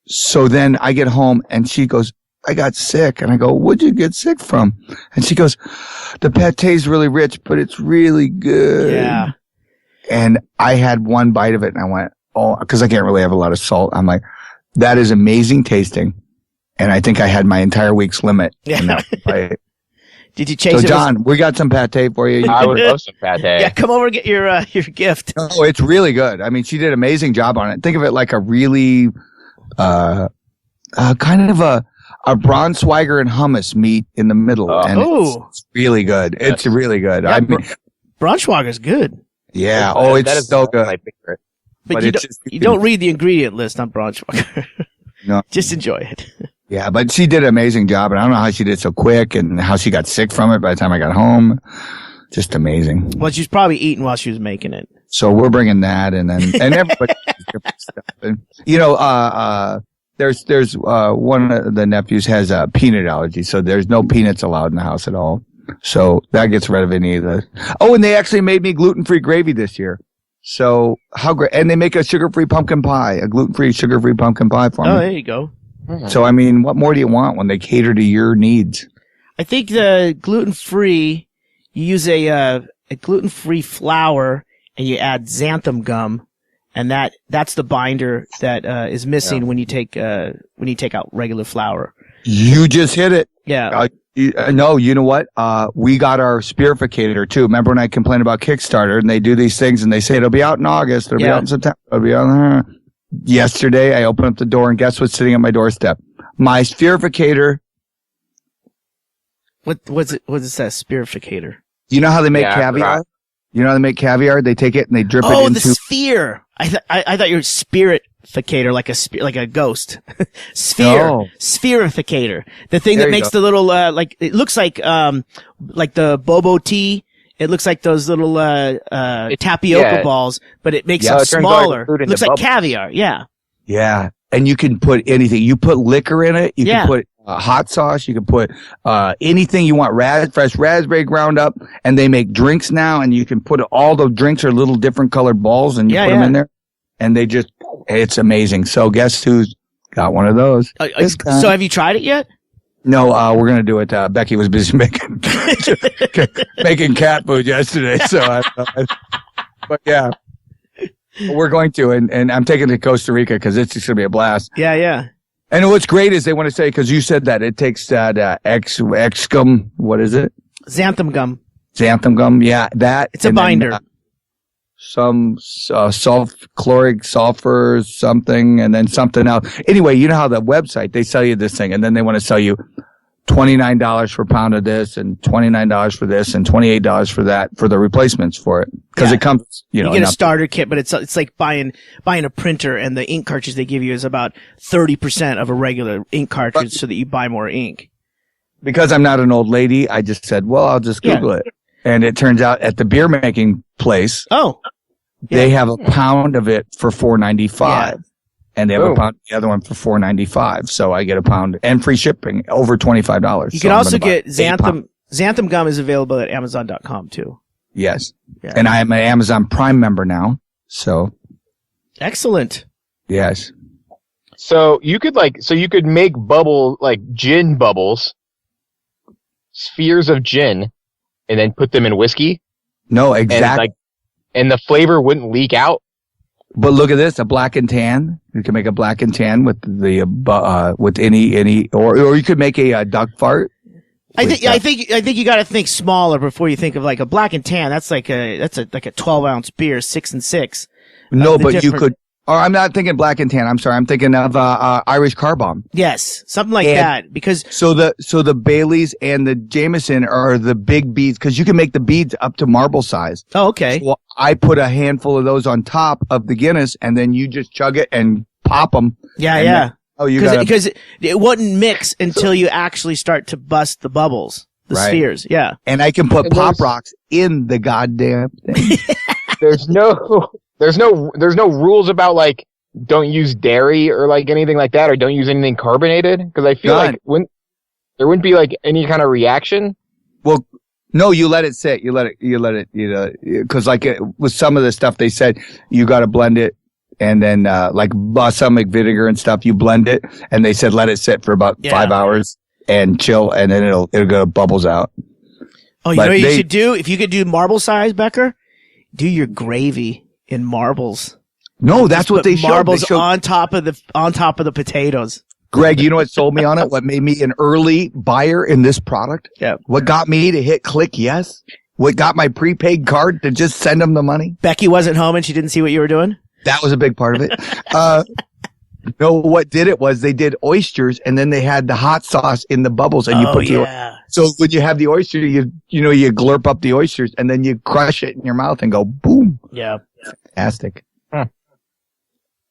so then I get home and she goes, I got sick. And I go, what'd you get sick from? And she goes, the pate's really rich, but it's really good. Yeah. And I had one bite of it and I went, oh, cause I can't really have a lot of salt. I'm like, that is amazing tasting. And I think I had my entire week's limit. Yeah. Did you chase it? So, it? John, we got some pate for you. I would love some pate. Yeah, come over and get your gift. Oh, it's really good. I mean, she did an amazing job on it. Think of it like a really, kind of a Braunschweiger and hummus meat in the middle. And it's really good. Yes. It's really good. Yeah, I mean, Braunschweiger's good. Yeah. That is so good. My favorite. But you don't read the ingredient list on Braunschweiger. No. Just enjoy it. Yeah, but she did an amazing job, and I don't know how she did so quick and how she got sick from it by the time I got home. Just amazing. Well, she was probably eating while she was making it. So we're bringing that, and everybody different stuff. And, there's one of the nephews has a peanut allergy, so there's no peanuts allowed in the house at all. So that gets rid of any of the. Oh, and they actually made me gluten-free gravy this year. So how great! And they make a sugar-free pumpkin pie, a gluten-free, sugar-free pumpkin pie for me. Oh, there you go. So, I mean, what more do you want when they cater to your needs? I think the gluten-free, you use a gluten-free flour and you add xanthan gum, and that's the binder that is missing when you take out regular flour. You just hit it. Yeah. No, you know what? We got our spirificator too. Remember when I complained about Kickstarter and they do these things and they say it'll be out in August, it'll be out in September, it'll be out. Yesterday, I opened up the door and guess what's sitting at my doorstep? My spirificator. What is that spirificator? You know how they make caviar? You know how they make caviar? They take it and they drip it into. Oh, the sphere. I thought you were spirificator, like a ghost. Sphere. No. Spherificator. The thing that makes the little, it looks like the bobo tea. It looks like those little, tapioca balls, but it makes them smaller. It looks like caviar. Yeah. Yeah. And you can put anything. You put liquor in it. You can put hot sauce. You can put, anything you want. Fresh raspberry ground up. And they make drinks now. And you can put all the drinks are little different colored balls and you put them in there. And it's amazing. So guess who's got one of those? So have you tried it yet? No, we're going to do it. Becky was busy making cat food yesterday. So, but yeah, we're going to, and I'm taking it to Costa Rica because it's just going to be a blast. Yeah, yeah. And what's great is they want to say, because you said that it takes that, excum, what is it? Xanthan gum. Xanthan gum. Yeah, that. It's a binder. Then, some chloric sulfur, something, and then something else. Anyway, you know how the website, they sell you this thing, and then they want to sell you $29 for a pound of this, and $29 for this, and $28 for that, for the replacements for it. Because it comes, you get a starter kit, but it's like buying a printer, and the ink cartridge they give you is about 30% of a regular ink cartridge so that you buy more ink. Because I'm not an old lady, I just said, well, I'll just Google it. And it turns out at the beer making place, they have a pound of it for $4.95, and they have a pound of the other one for $4.95. So I get a pound and free shipping over $25. You can also get xanthan. Xanthan gum is available at Amazon.com too. Yes, and I am an Amazon Prime member now. So excellent. Yes. So you could make gin bubbles, spheres of gin. And then put them in whiskey. No, exactly. And the flavor wouldn't leak out. But look at this, a black and tan. You can make a black and tan with the with any or you could make a duck fart. I think you got to think smaller before you think of like a black and tan. That's like a 12-ounce beer, 6 and 6. No, but you could. Or I'm not thinking black and tan. I'm sorry. I'm thinking of Irish Car Bomb. Yes, something like that. Because so the Baileys and the Jameson are the big beads because you can make the beads up to marble size. Oh, okay. So I put a handful of those on top of the Guinness, and then you just chug it and pop them. Yeah, yeah. Because it wouldn't mix until you actually start to bust the bubbles, the spheres. Yeah. And I can put Pop Rocks in the goddamn thing. There's no rules about like don't use dairy or like anything like that, or don't use anything carbonated, because I feel like there wouldn't be like any kind of reaction. Well, no, you let it sit. You let it, because like with some of the stuff they said, you got to blend it and then like balsamic vinegar and stuff. You blend it, and they said let it sit for about 5 hours and chill, and then it'll go bubbles out. Oh, you know what you should do? If you could do marble size, Becker, do your gravy in marbles. No, that's what they showed. Marbles on top of the potatoes. Greg, you know what sold me on it? What made me an early buyer in this product? Yeah. What got me to hit click yes? What got my prepaid card to just send them the money? Becky wasn't home and she didn't see what you were doing? That was a big part of it. No, what did it was they did oysters and then they had the hot sauce in the bubbles and you put so when you have the oyster, you glurp up the oysters and then you crush it in your mouth and go boom. Yeah. Fantastic.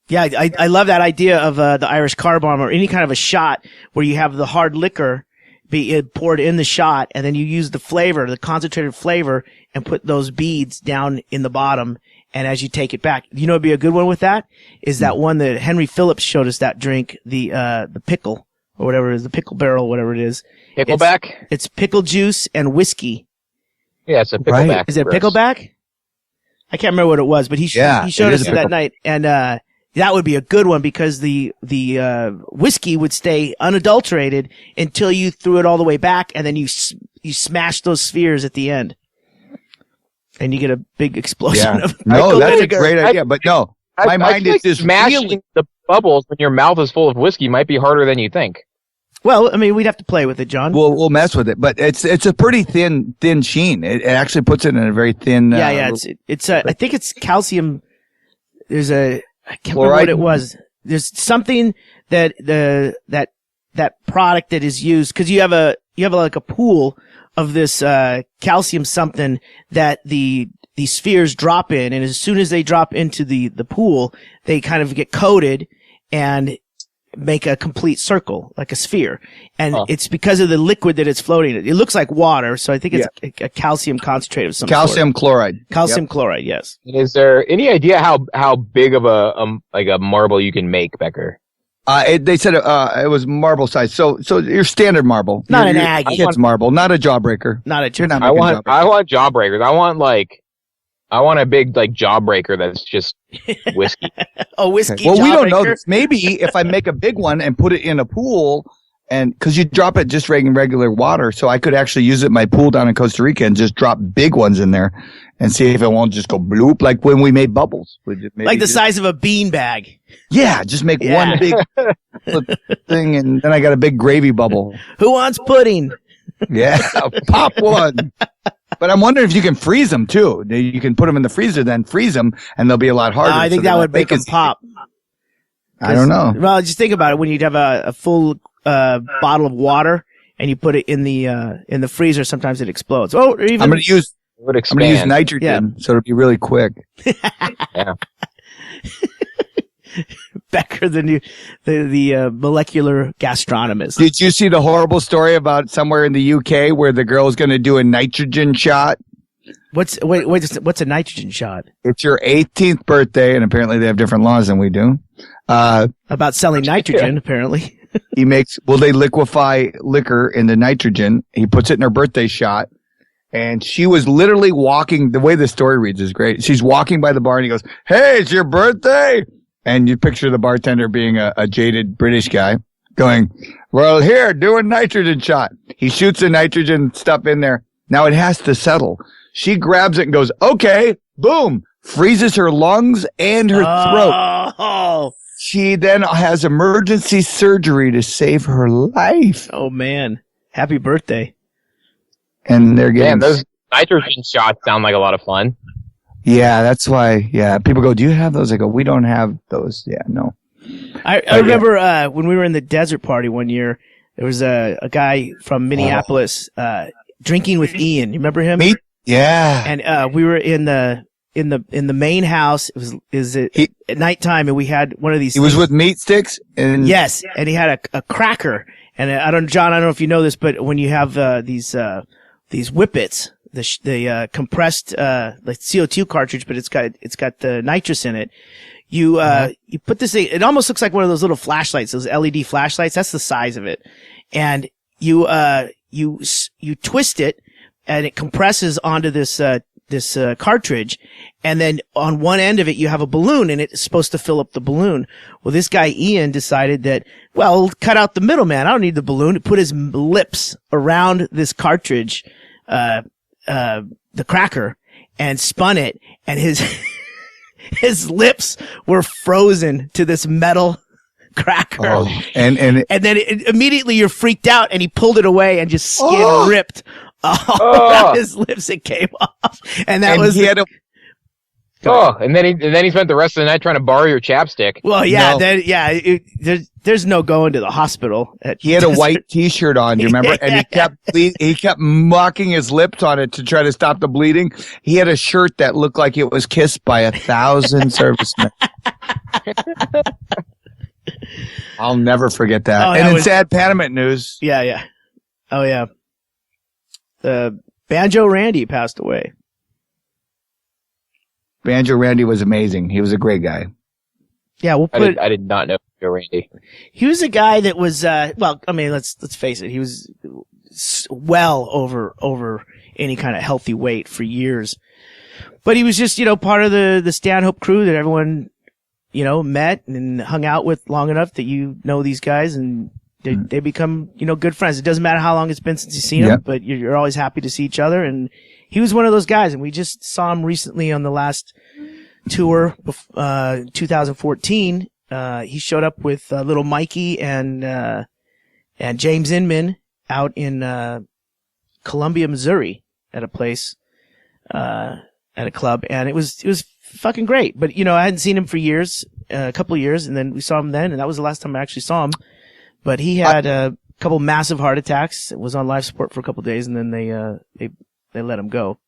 Yeah, I love that idea of the Irish car bomb or any kind of a shot where you have the hard liquor be poured in the shot and then you use the flavor, the concentrated flavor, and put those beads down in the bottom. And as you take it back, you know, it'd be a good one with that is that one that Henry Phillips showed us that drink, the pickle or whatever it is, the pickle barrel, whatever it is. Pickleback? It's pickle juice and whiskey. Yeah, it's a pickleback. Right. Is it pickleback? I can't remember what it was, but he showed us that night. And, that would be a good one because the whiskey would stay unadulterated until you threw it all the way back and then you smash those spheres at the end. And you get a big explosion of No, that's a great idea, but no. My mind is just smashing the bubbles when your mouth is full of whiskey might be harder than you think. Well, I mean, we'd have to play with it, John. We'll mess with it, but it's a pretty thin sheen. It actually puts it in a very thin. It's I think it's calcium. I can't remember what it was. There's something that that product that is used because you have like a pool of this calcium something that the spheres drop in, and as soon as they drop into the pool, they kind of get coated and make a complete circle, like a sphere. And it's because of the liquid that it's floating in. It looks like water, so I think it's a calcium concentrate of some calcium sort. chloride. Calcium chloride, yes. Is there any idea how big of a marble you can make, Becker? They said it was marble size. So your standard marble. Not an Aggie. It's marble, not a jawbreaker. I want jawbreakers. I want a big jawbreaker that's just whiskey. Oh, whiskey. Well, we don't know this. Maybe if I make a big one and put it in a pool, and because you drop it just in regular water, so I could actually use it in my pool down in Costa Rica and just drop big ones in there and see if it won't just go bloop like when we made bubbles. Like the size of a bean bag. Yeah, just make one big thing, and then I got a big gravy bubble. Who wants pudding? Yeah, pop one. But I'm wondering if you can freeze them too. You can put them in the freezer, then freeze them, and they'll be a lot harder. I think that would make them pop. I don't know. Well, just think about it. When you'd have a full bottle of water and you put it in the freezer, sometimes it explodes. Oh, or even I'm going to use nitrogen, so it'll be really quick. Yeah. Becker, the molecular gastronomist. Did you see the horrible story about somewhere in the UK where the girl's going to do a nitrogen shot? What's a nitrogen shot? It's your 18th birthday, and apparently they have different laws than we do. About selling nitrogen, apparently. They liquefy liquor into nitrogen. He puts it in her birthday shot. And she was literally walking, the way the story reads is great. She's walking by the bar and he goes, "Hey, it's your birthday." And you picture the bartender being a jaded British guy going, "Well, here, do a nitrogen shot." He shoots the nitrogen stuff in there. Now it has to settle. She grabs it and goes, "Okay," boom, freezes her lungs and her throat. She then has emergency surgery to save her life. Oh, man. Happy birthday. And they're getting... Man, those nitrogen shots sound like a lot of fun. Yeah, that's why. Yeah, people go, "Do you have those?" I go, "We don't have those." Yeah, no. I remember when we were in the desert party one year, there was a guy from Minneapolis drinking with Ian. You remember him? Me? Yeah. And we were in the main house. It was at nighttime, and we had one of these. He was with meat sticks, and yes, and he had a cracker. And John, I don't know if you know this, but when you have these whippets. The compressed like CO2 cartridge, but it's got the nitrous in it. You put this thing. It almost looks like one of those little flashlights, those LED flashlights. That's the size of it, and you twist it, and it compresses onto this cartridge, and then on one end of it you have a balloon, and it's supposed to fill up the balloon. Well, this guy Ian decided that, well, cut out the middleman. I don't need the balloon. Put his lips around this cartridge, the cracker, and spun it, and his lips were frozen to this metal cracker. Oh, and then immediately you're freaked out, and he pulled it away, and just skin ripped off his lips. It came off, and that was. And then he spent the rest of the night trying to borrow your chapstick. Well, yeah, there's no going to the hospital. He had a white T-shirt on, do you remember? And he kept mocking his lips on it to try to stop the bleeding. He had a shirt that looked like it was kissed by 1,000 servicemen. I'll never forget that. And in sad Panamint news. Yeah. Oh, yeah. Banjo Randy passed away. Banjo Randy was amazing. He was a great guy. Yeah, I did not know Banjo Randy. He was a guy that was, let's face it. He was well over any kind of healthy weight for years. But he was just, part of the Stanhope crew that everyone, met and hung out with long enough that these guys, and they become, good friends. It doesn't matter how long it's been since you've seen them, but you're always happy to see each other. And he was one of those guys, and we just saw him recently on the last tour, 2014. He showed up with little Mikey and James Inman out in Columbia, Missouri, at a place, at a club, and it was fucking great. But I hadn't seen him for years, a couple of years, and then we saw him then, and that was the last time I actually saw him. But he had a couple massive heart attacks. It was on life support for a couple of days, and then they let him go.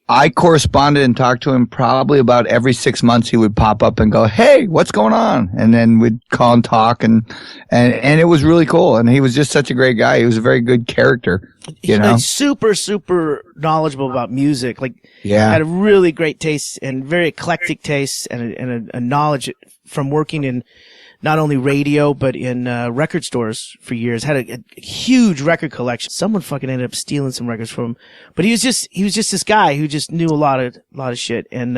I corresponded and talked to him probably about every 6 months. He would pop up and go, "Hey, what's going on?" And then we'd call and talk, and it was really cool. And he was just such a great guy. He was a very good character, He's super, super knowledgeable about music. Had a really great taste and very eclectic taste, and a knowledge from working in not only radio, but in record stores for years. Had a huge record collection. Someone fucking ended up stealing some records from him. But he was just this guy who just knew a lot of shit, and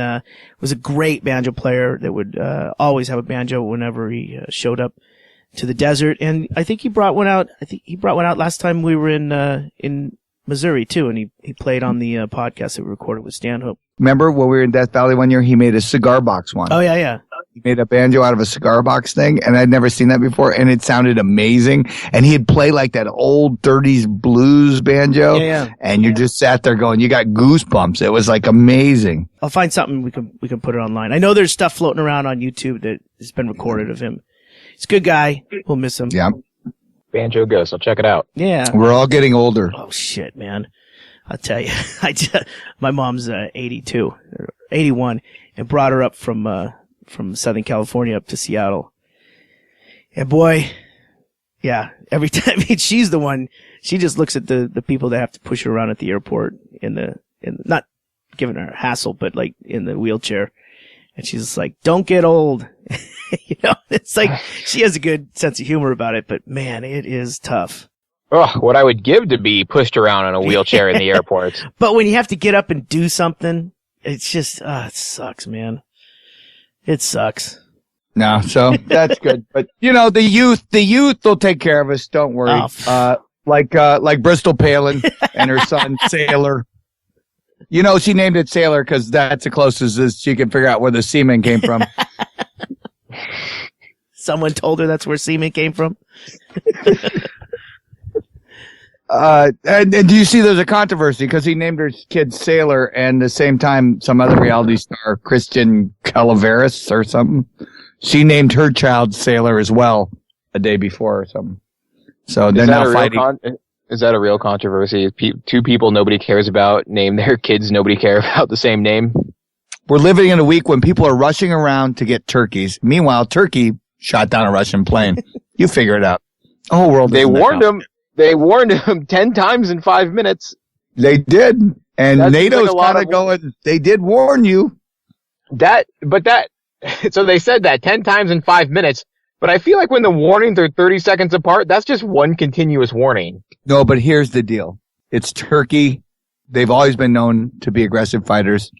was a great banjo player that would always have a banjo whenever he showed up to the desert. And I think he brought one out. Last time we were in Missouri too, and he played on the podcast that we recorded with Stanhope. Remember when we were in Death Valley one year? He made a cigar box one. Oh yeah. He made a banjo out of a cigar box thing, and I'd never seen that before, and it sounded amazing. And he'd play like that old 30s blues banjo, and you just sat there going, you got goosebumps. It was like amazing. I'll find something we can put it online. I know there's stuff floating around on YouTube that has been recorded of him. He's a good guy. We'll miss him. Yeah. Banjo Ghost. I'll check it out. Yeah. We're all getting older. Oh shit, man. I'll tell you. My mom's 82, 81, and brought her up from Southern California up to Seattle. And boy, yeah, every time she's the one, she just looks at the people that have to push her around at the airport not giving her a hassle, but like in the wheelchair. And she's just like, don't get old. It's like she has a good sense of humor about it, but man, it is tough. Oh, what I would give to be pushed around in a wheelchair in the airport. But when you have to get up and do something, it's just, it sucks, man. It sucks. No, so that's good. But the youth will take care of us. Don't worry. Like Bristol Palin and her son Sailor. She named it Sailor because that's the closest she can figure out where the semen came from. Someone told her that's where semen came from. And do you see there's a controversy because he named her kid Sailor, and at the same time some other reality star, Christian Calaveras or something, she named her child Sailor as well a day before or something. So they're now fighting. Is that a real controversy? Two people nobody cares about name their kids nobody care about the same name? We're living in a week when people are rushing around to get turkeys. Meanwhile, Turkey shot down a Russian plane. You figure it out. The whole world. They warned him. They warned him 10 times in 5 minutes. They did. And that NATO's kind of going, they did warn you. So they said that 10 times in 5 minutes, but I feel like when the warnings are 30 seconds apart, that's just one continuous warning. No, but here's the deal. It's Turkey they've always been known to be aggressive fighters.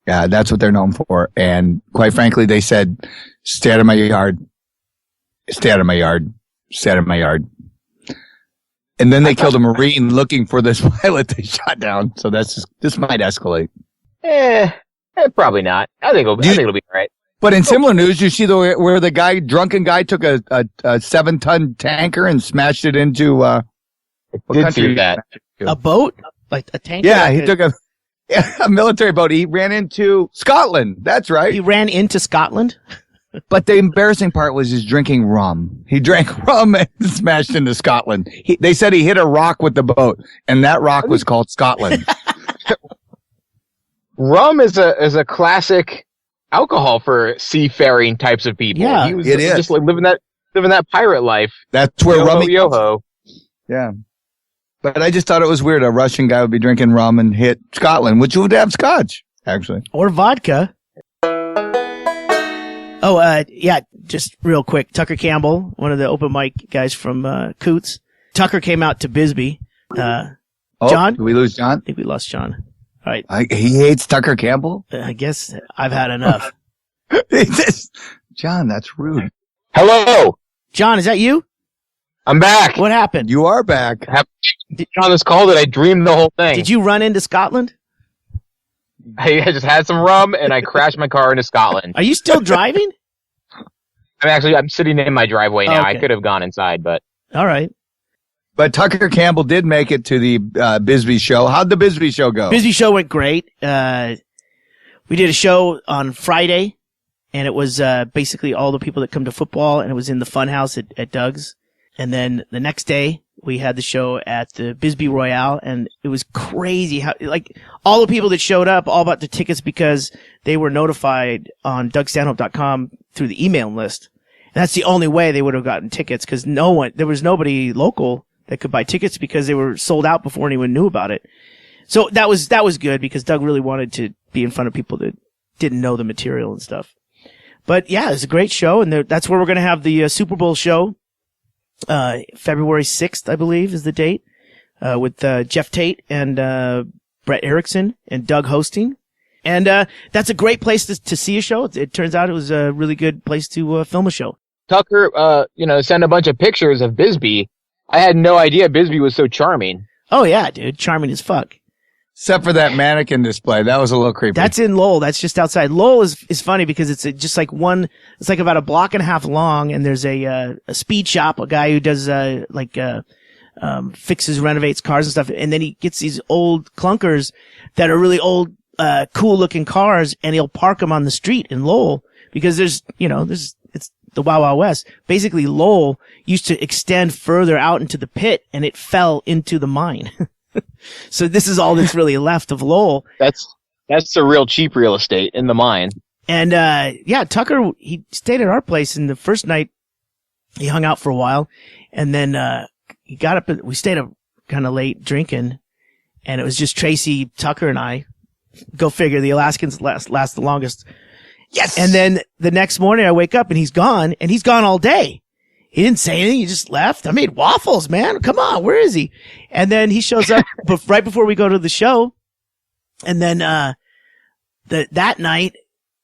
Yeah, that's what they're known for. And quite frankly, they said, stay out of my yard. Stay out of my yard. Stay out of my yard. And then they killed a Marine looking for this pilot they shot down. So this might escalate. Probably not. I think it'll be all right. But in similar news, you see where the drunken guy took a 7-ton tanker and smashed it into, what country? That. A boat? Like a tanker? Yeah, he took a military boat. He ran into Scotland. That's right. He ran into Scotland? But the embarrassing part was he's drinking rum. He drank rum and smashed into Scotland. They said he hit a rock with the boat, and that rock was called Scotland. Rum is a classic alcohol for seafaring types of people. Yeah, he was it is. just like living that pirate life. That's where rum. Yo-ho. Yeah. But I just thought it was weird. A Russian guy would be drinking rum and hit Scotland, which would have scotch, actually. Or vodka. Oh, yeah, just real quick. Tucker Campbell, one of the open mic guys from Coots. Tucker came out to Bisbee. John? Did we lose John? I think we lost John. All right. He hates Tucker Campbell? I guess I've had enough. John, that's rude. Hello. John, is that you? I'm back. What happened? You are back. On this call that I dreamed the whole thing. Did you run into Scotland? I just had some rum and I crashed my car into Scotland. Are you still driving? I'm sitting in my driveway now. Okay. I could have gone inside, but. All right. But Tucker Campbell did make it to the Bisbee show. How'd the Bisbee show go? Bisbee show went great. We did a show on Friday, and it was basically all the people that come to football, and it was in the Funhouse at Doug's. And then the next day, we had the show at the Bisbee Royale, and it was crazy how, like, all the people that showed up all bought the tickets because they were notified on DougStanhope.com through the email list. And that's the only way they would have gotten tickets, because there was nobody local that could buy tickets because they were sold out before anyone knew about it. So that was good because Doug really wanted to be in front of people that didn't know the material and stuff. But yeah, it was a great show, and that's where we're going to have the Super Bowl show. February 6th, I believe, is the date, with Jeff Tate and Brett Erickson and Doug hosting. And that's a great place to see a show. It turns out it was a really good place to film a show. Tucker, sent a bunch of pictures of Bisbee. I had no idea Bisbee was so charming. Oh yeah, dude, charming as fuck. Except for that mannequin display. That was a little creepy. That's in Lowell. That's just outside. Lowell is funny because it's just like it's like about a block and a half long, and there's a speed shop, a guy who does fixes, renovates cars and stuff, and then he gets these old clunkers that are really old, cool looking cars, and he'll park them on the street in Lowell because it's the Wild Wild West. Basically, Lowell used to extend further out into the pit, and it fell into the mine. So this is all that's really left of Lowell. That's the real cheap real estate in the mine. And Tucker, he stayed at our place, and the first night he hung out for a while, and then he got up. We stayed up kind of late drinking, and it was just Tracy, Tucker, and I. Go figure. The Alaskans last the longest. Yes. And then the next morning I wake up and he's gone all day. He didn't say anything. He just left. I made waffles, man. Come on. Where is he? And then he shows up right before we go to the show. And then, that night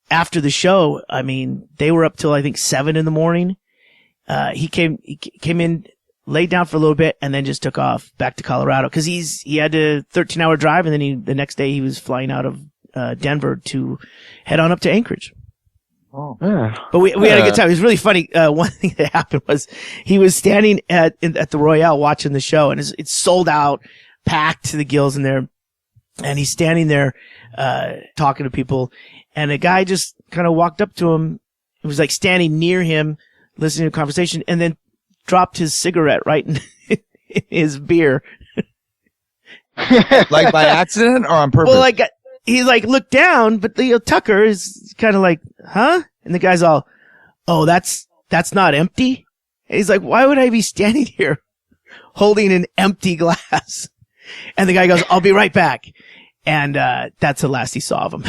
after the show, I mean, they were up till I think 7 a.m. He came in, laid down for a little bit, and then just took off back to Colorado. Cause he had a 13-hour drive, and then the next day he was flying out of, Denver to head on up to Anchorage. Oh. But we had a good time. It was really funny. One thing that happened was he was standing at the Royale watching the show, and it's sold out, packed to the gills in there. And he's standing there, talking to people, and a guy just kind of walked up to him. It was like standing near him, listening to a conversation, and then dropped his cigarette right in his beer. Like by accident or on purpose? Well, like, he looked down, but Tucker is kind of like, huh? And the guy's all, oh, that's not empty. And he's like, why would I be standing here holding an empty glass? And the guy goes, I'll be right back. And, that's the last he saw of him.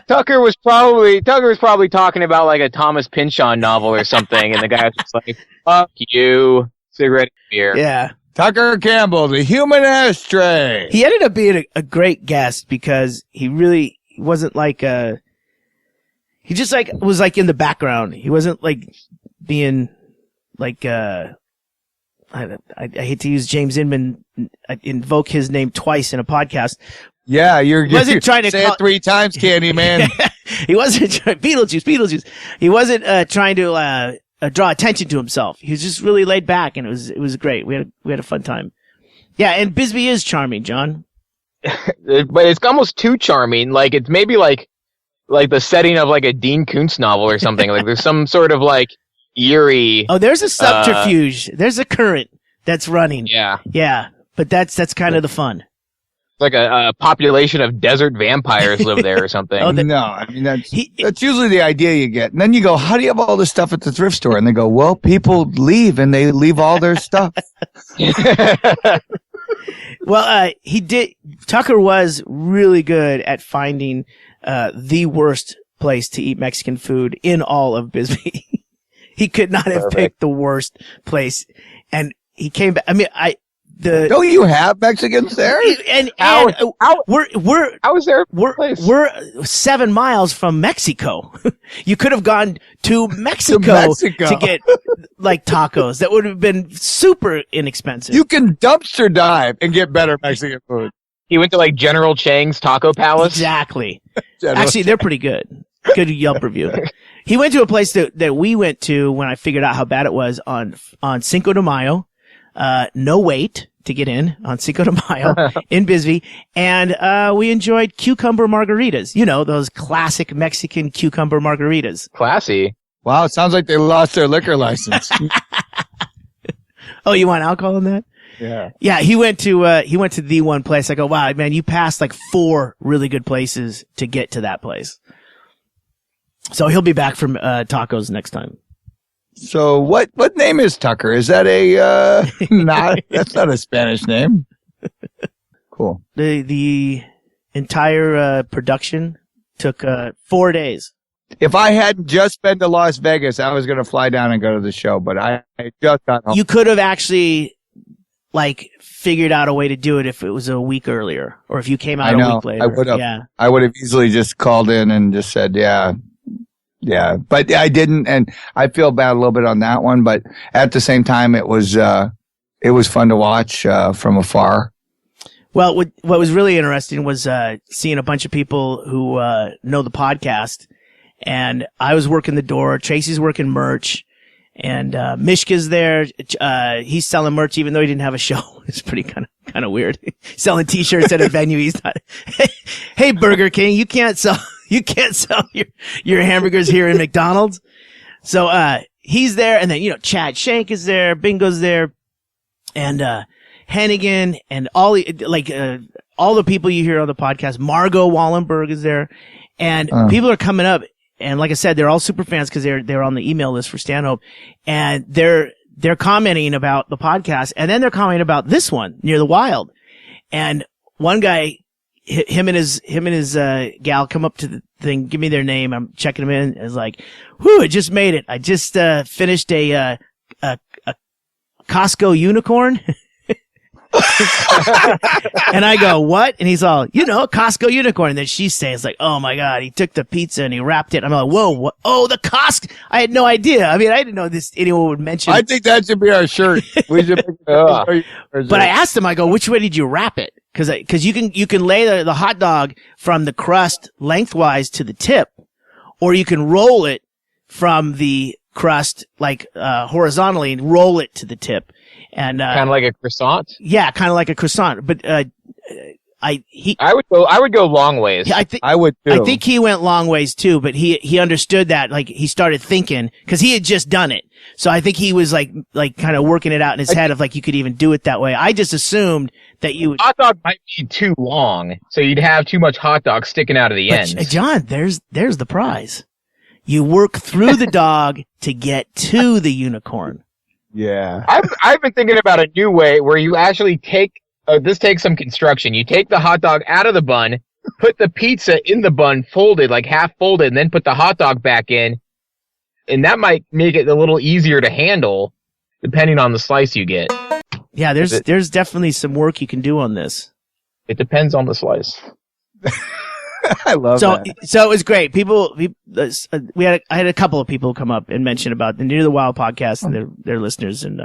Tucker was probably talking about like a Thomas Pynchon novel or something. And the guy was just like, fuck you, cigarette, beer. Yeah. Tucker Campbell, the human ashtray. He ended up being a great guest because he wasn't like he just like was like in the background. He wasn't like being like I hate to use James Inman, invoke his name twice in a podcast. Yeah, you're trying to say it 3 times, Candyman. He wasn't Beetlejuice. He wasn't trying to draw attention to himself. He was just really laid back, and it was great. We had a fun time. Yeah, and Bisbee is charming, John. But it's almost too charming. Like it's maybe like the setting of like a Dean Koontz novel or something. Like there's some sort of like eerie. Oh, there's a subterfuge. There's a current that's running. Yeah. But that's kind of the fun. Like a population of desert vampires live there or something. No, I mean that's usually the idea you get. And then you go, how do you have all this stuff at the thrift store? And they go, well, people leave and they leave all their stuff. Well, Tucker was really good at finding the worst place to eat Mexican food in all of Bisbee. He could not have picked the worst place. And he came back. I mean, don't you have Mexicans there? And we're 7 miles from Mexico. You could have gone to Mexico to get like tacos. That would have been super inexpensive. You can dumpster dive and get better Mexican food. He went to like General Chang's Taco Palace. Exactly. Actually, they're pretty good. Good Yelp review. He went to a place that we went to when I figured out how bad it was on Cinco de Mayo. No wait to get in on Cinco de Mayo in Bisbee. And, we enjoyed cucumber margaritas. You know, those classic Mexican cucumber margaritas. Classy. Wow. It sounds like they lost their liquor license. Oh, you want alcohol in that? Yeah. Yeah. He went to the one place. I go, wow, man, you passed like 4 really good places to get to that place. So he'll be back from, tacos next time. So what name is Tucker? Is that that's not a Spanish name. Cool. The entire production took 4 days. If I hadn't just been to Las Vegas, I was going to fly down and go to the show, but I just got home. You could have actually like figured out a way to do it if it was a week earlier or if you came out a week later. I would have. Yeah. I would have easily just called in and just said, yeah, but I didn't, and I feel bad a little bit on that one. But at the same time, it was fun to watch from afar. Well, what was really interesting was seeing a bunch of people who know the podcast, and I was working the door. Tracy's working merch, and Mishka's there. He's selling merch even though he didn't have a show. It's pretty kind of weird. Selling T-shirts at a venue. He's not. Hey, Burger King, you can't sell your hamburgers here in McDonald's. So, he's there. And then, Chad Shank is there. Bingo's there. And, Hennigan and all the people you hear on the podcast. Margot Wallenberg is there. And people are coming up. And like I said, they're all super fans because they're on the email list for Stanhope. And they're commenting about the podcast. And then they're commenting about this one, Near the Wild. And one guy, him and his gal come up to the thing, give me their name. I'm checking them in. It's like, whew, I just made it. I just, finished a Costco unicorn. And I go, what? And he's all, Costco unicorn. And then she says like, oh my God, he took the pizza and he wrapped it. I'm like, whoa, what? Oh, the Costco. I had no idea. I mean, I didn't know anyone would mention. I think that should be our shirt. We should But I asked him, I go, which way did you wrap it? Cause you can lay the hot dog from the crust lengthwise to the tip, or you can roll it from the crust, like, horizontally and roll it to the tip. And, kind of like a croissant? Yeah, kind of like a croissant. But, I would go long ways. Yeah, I would too. I think he went long ways too, but he understood that, like, he started thinking, cause he had just done it. So I think he was like kind of working it out in his head of like, you could even do it that way. I just assumed that you would. Hot dog might be too long, so you'd have too much hot dog sticking out of the ends. John, there's the prize. You work through the dog to get to the unicorn. Yeah. I've been thinking about a new way where you actually this takes some construction. You take the hot dog out of the bun, put the pizza in the bun folded, like half folded, and then put the hot dog back in. And that might make it a little easier to handle, depending on the slice you get. Yeah, there's definitely some work you can do on this. It depends on the slice. I love that. So it was great. I had a couple of people come up and mention about the Near the Wild podcast and their listeners, and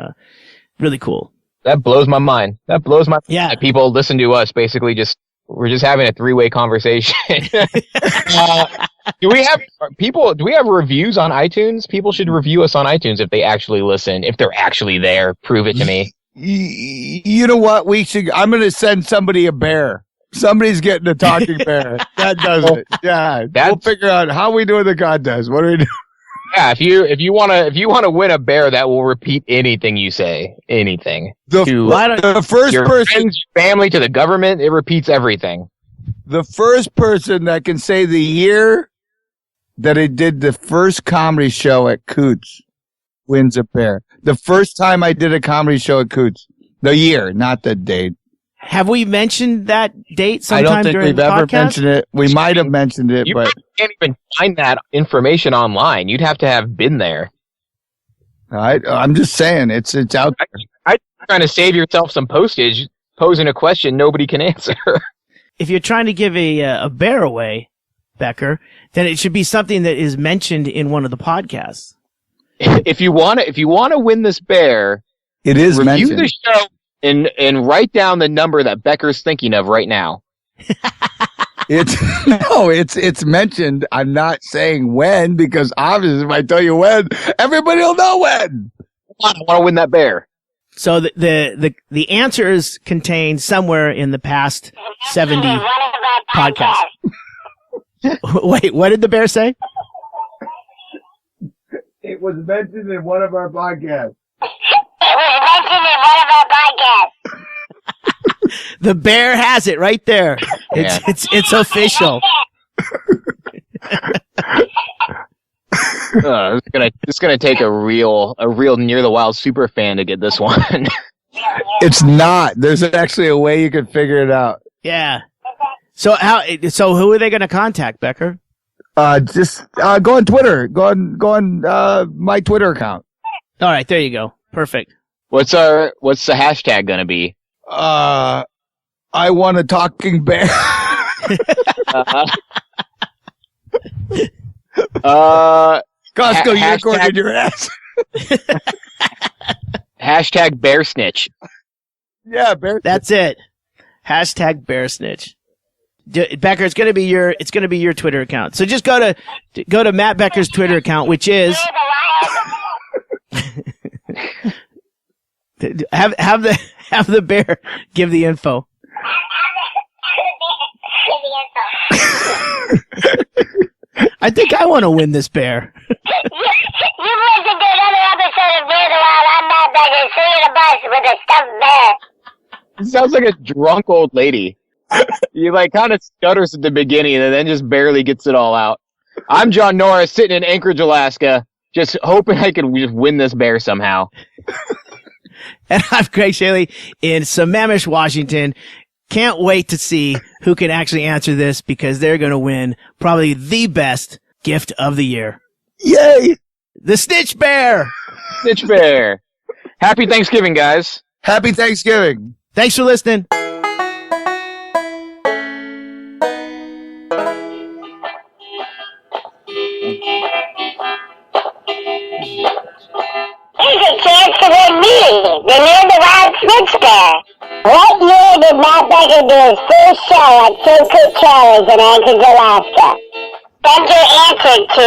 really cool. That blows my mind. Yeah. That people listen to us basically we're just having a three-way conversation. Do we have reviews on iTunes? People should review us on iTunes if they actually listen, if they're actually there. Prove it to me. You know what? I'm going to send somebody a bear. Somebody's getting a talking bear. That does it. Yeah. We'll figure out how we do the contest. What do we do? Yeah, if you want to win a bear that will repeat anything you say, anything. The first your person, friends, family, to the government, it repeats everything. The first person that can say the year that it did the first comedy show at Coots wins a bear. The first time I did a comedy show at Coots, the year, not the date. Have we mentioned that date sometime I don't think during we've the ever podcast? mentioned it. We might have mentioned it, You but can't even find that information online. You'd have to have been there. I'm just saying it's out there. I'm trying to save yourself some postage, posing a question nobody can answer. If you're trying to give a bear away, Becker, then it should be something that is mentioned in one of the podcasts. If you want to win this bear, It is review mentioned. the show and write down the number that Becker's thinking of right now. It's mentioned. I'm not saying when, because obviously if I tell you when, everybody will know when. I want to win that bear. So the answer is contained somewhere in the past 70 podcasts. Wait, what did the bear say? It was mentioned in one of our podcasts. The bear has it right there. It's official. It's gonna take a real Near the Wild super fan to get this one. It's not. There's actually a way you can figure it out. Yeah. So who are they going to contact, Becker? Just go on Twitter. Go on my Twitter account. All right, there you go. Perfect. What's the hashtag gonna be? I want a talking bear. Costco unicorn in your ass. Hashtag bear snitch. Yeah, bear. That's it. Hashtag bear snitch. Becker, it's gonna be your Twitter account. So just go to Matt Becker's Twitter account, which is have the bear give the info. I think I want to win this bear. You've listened to another episode of Near the Wild. I'm Matt Becker, sitting in a bus with a stuffed bear. It sounds like a drunk old lady. You kind of stutters at the beginning and then just barely gets it all out. I'm John Norris, sitting in Anchorage, Alaska, just hoping I can just win this bear somehow. And I'm Ggreg Chaille in Sammamish, Washington. Can't wait to see who can actually answer this, because they're going to win probably the best gift of the year. Yay! The Snitch Bear! Snitch Bear. Happy Thanksgiving, guys. Happy Thanksgiving. Thanks for listening. Here's a chance to win me, the Near the Wild Snitch Bear. What year did Matt Becker do his first show at St. Chaille's in Anchorage, Alaska? Send your answer to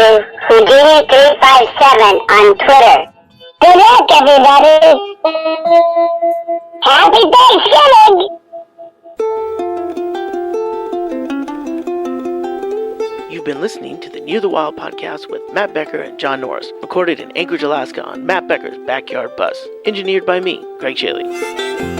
Houdini357 on Twitter. Good luck, everybody. Happy Thanksgiving! You've been listening to the Near the Wild podcast with Matt Becker and John Norris, recorded in Anchorage, Alaska on Matt Becker's Backyard Bus. Engineered by me, Ggreg Chaille.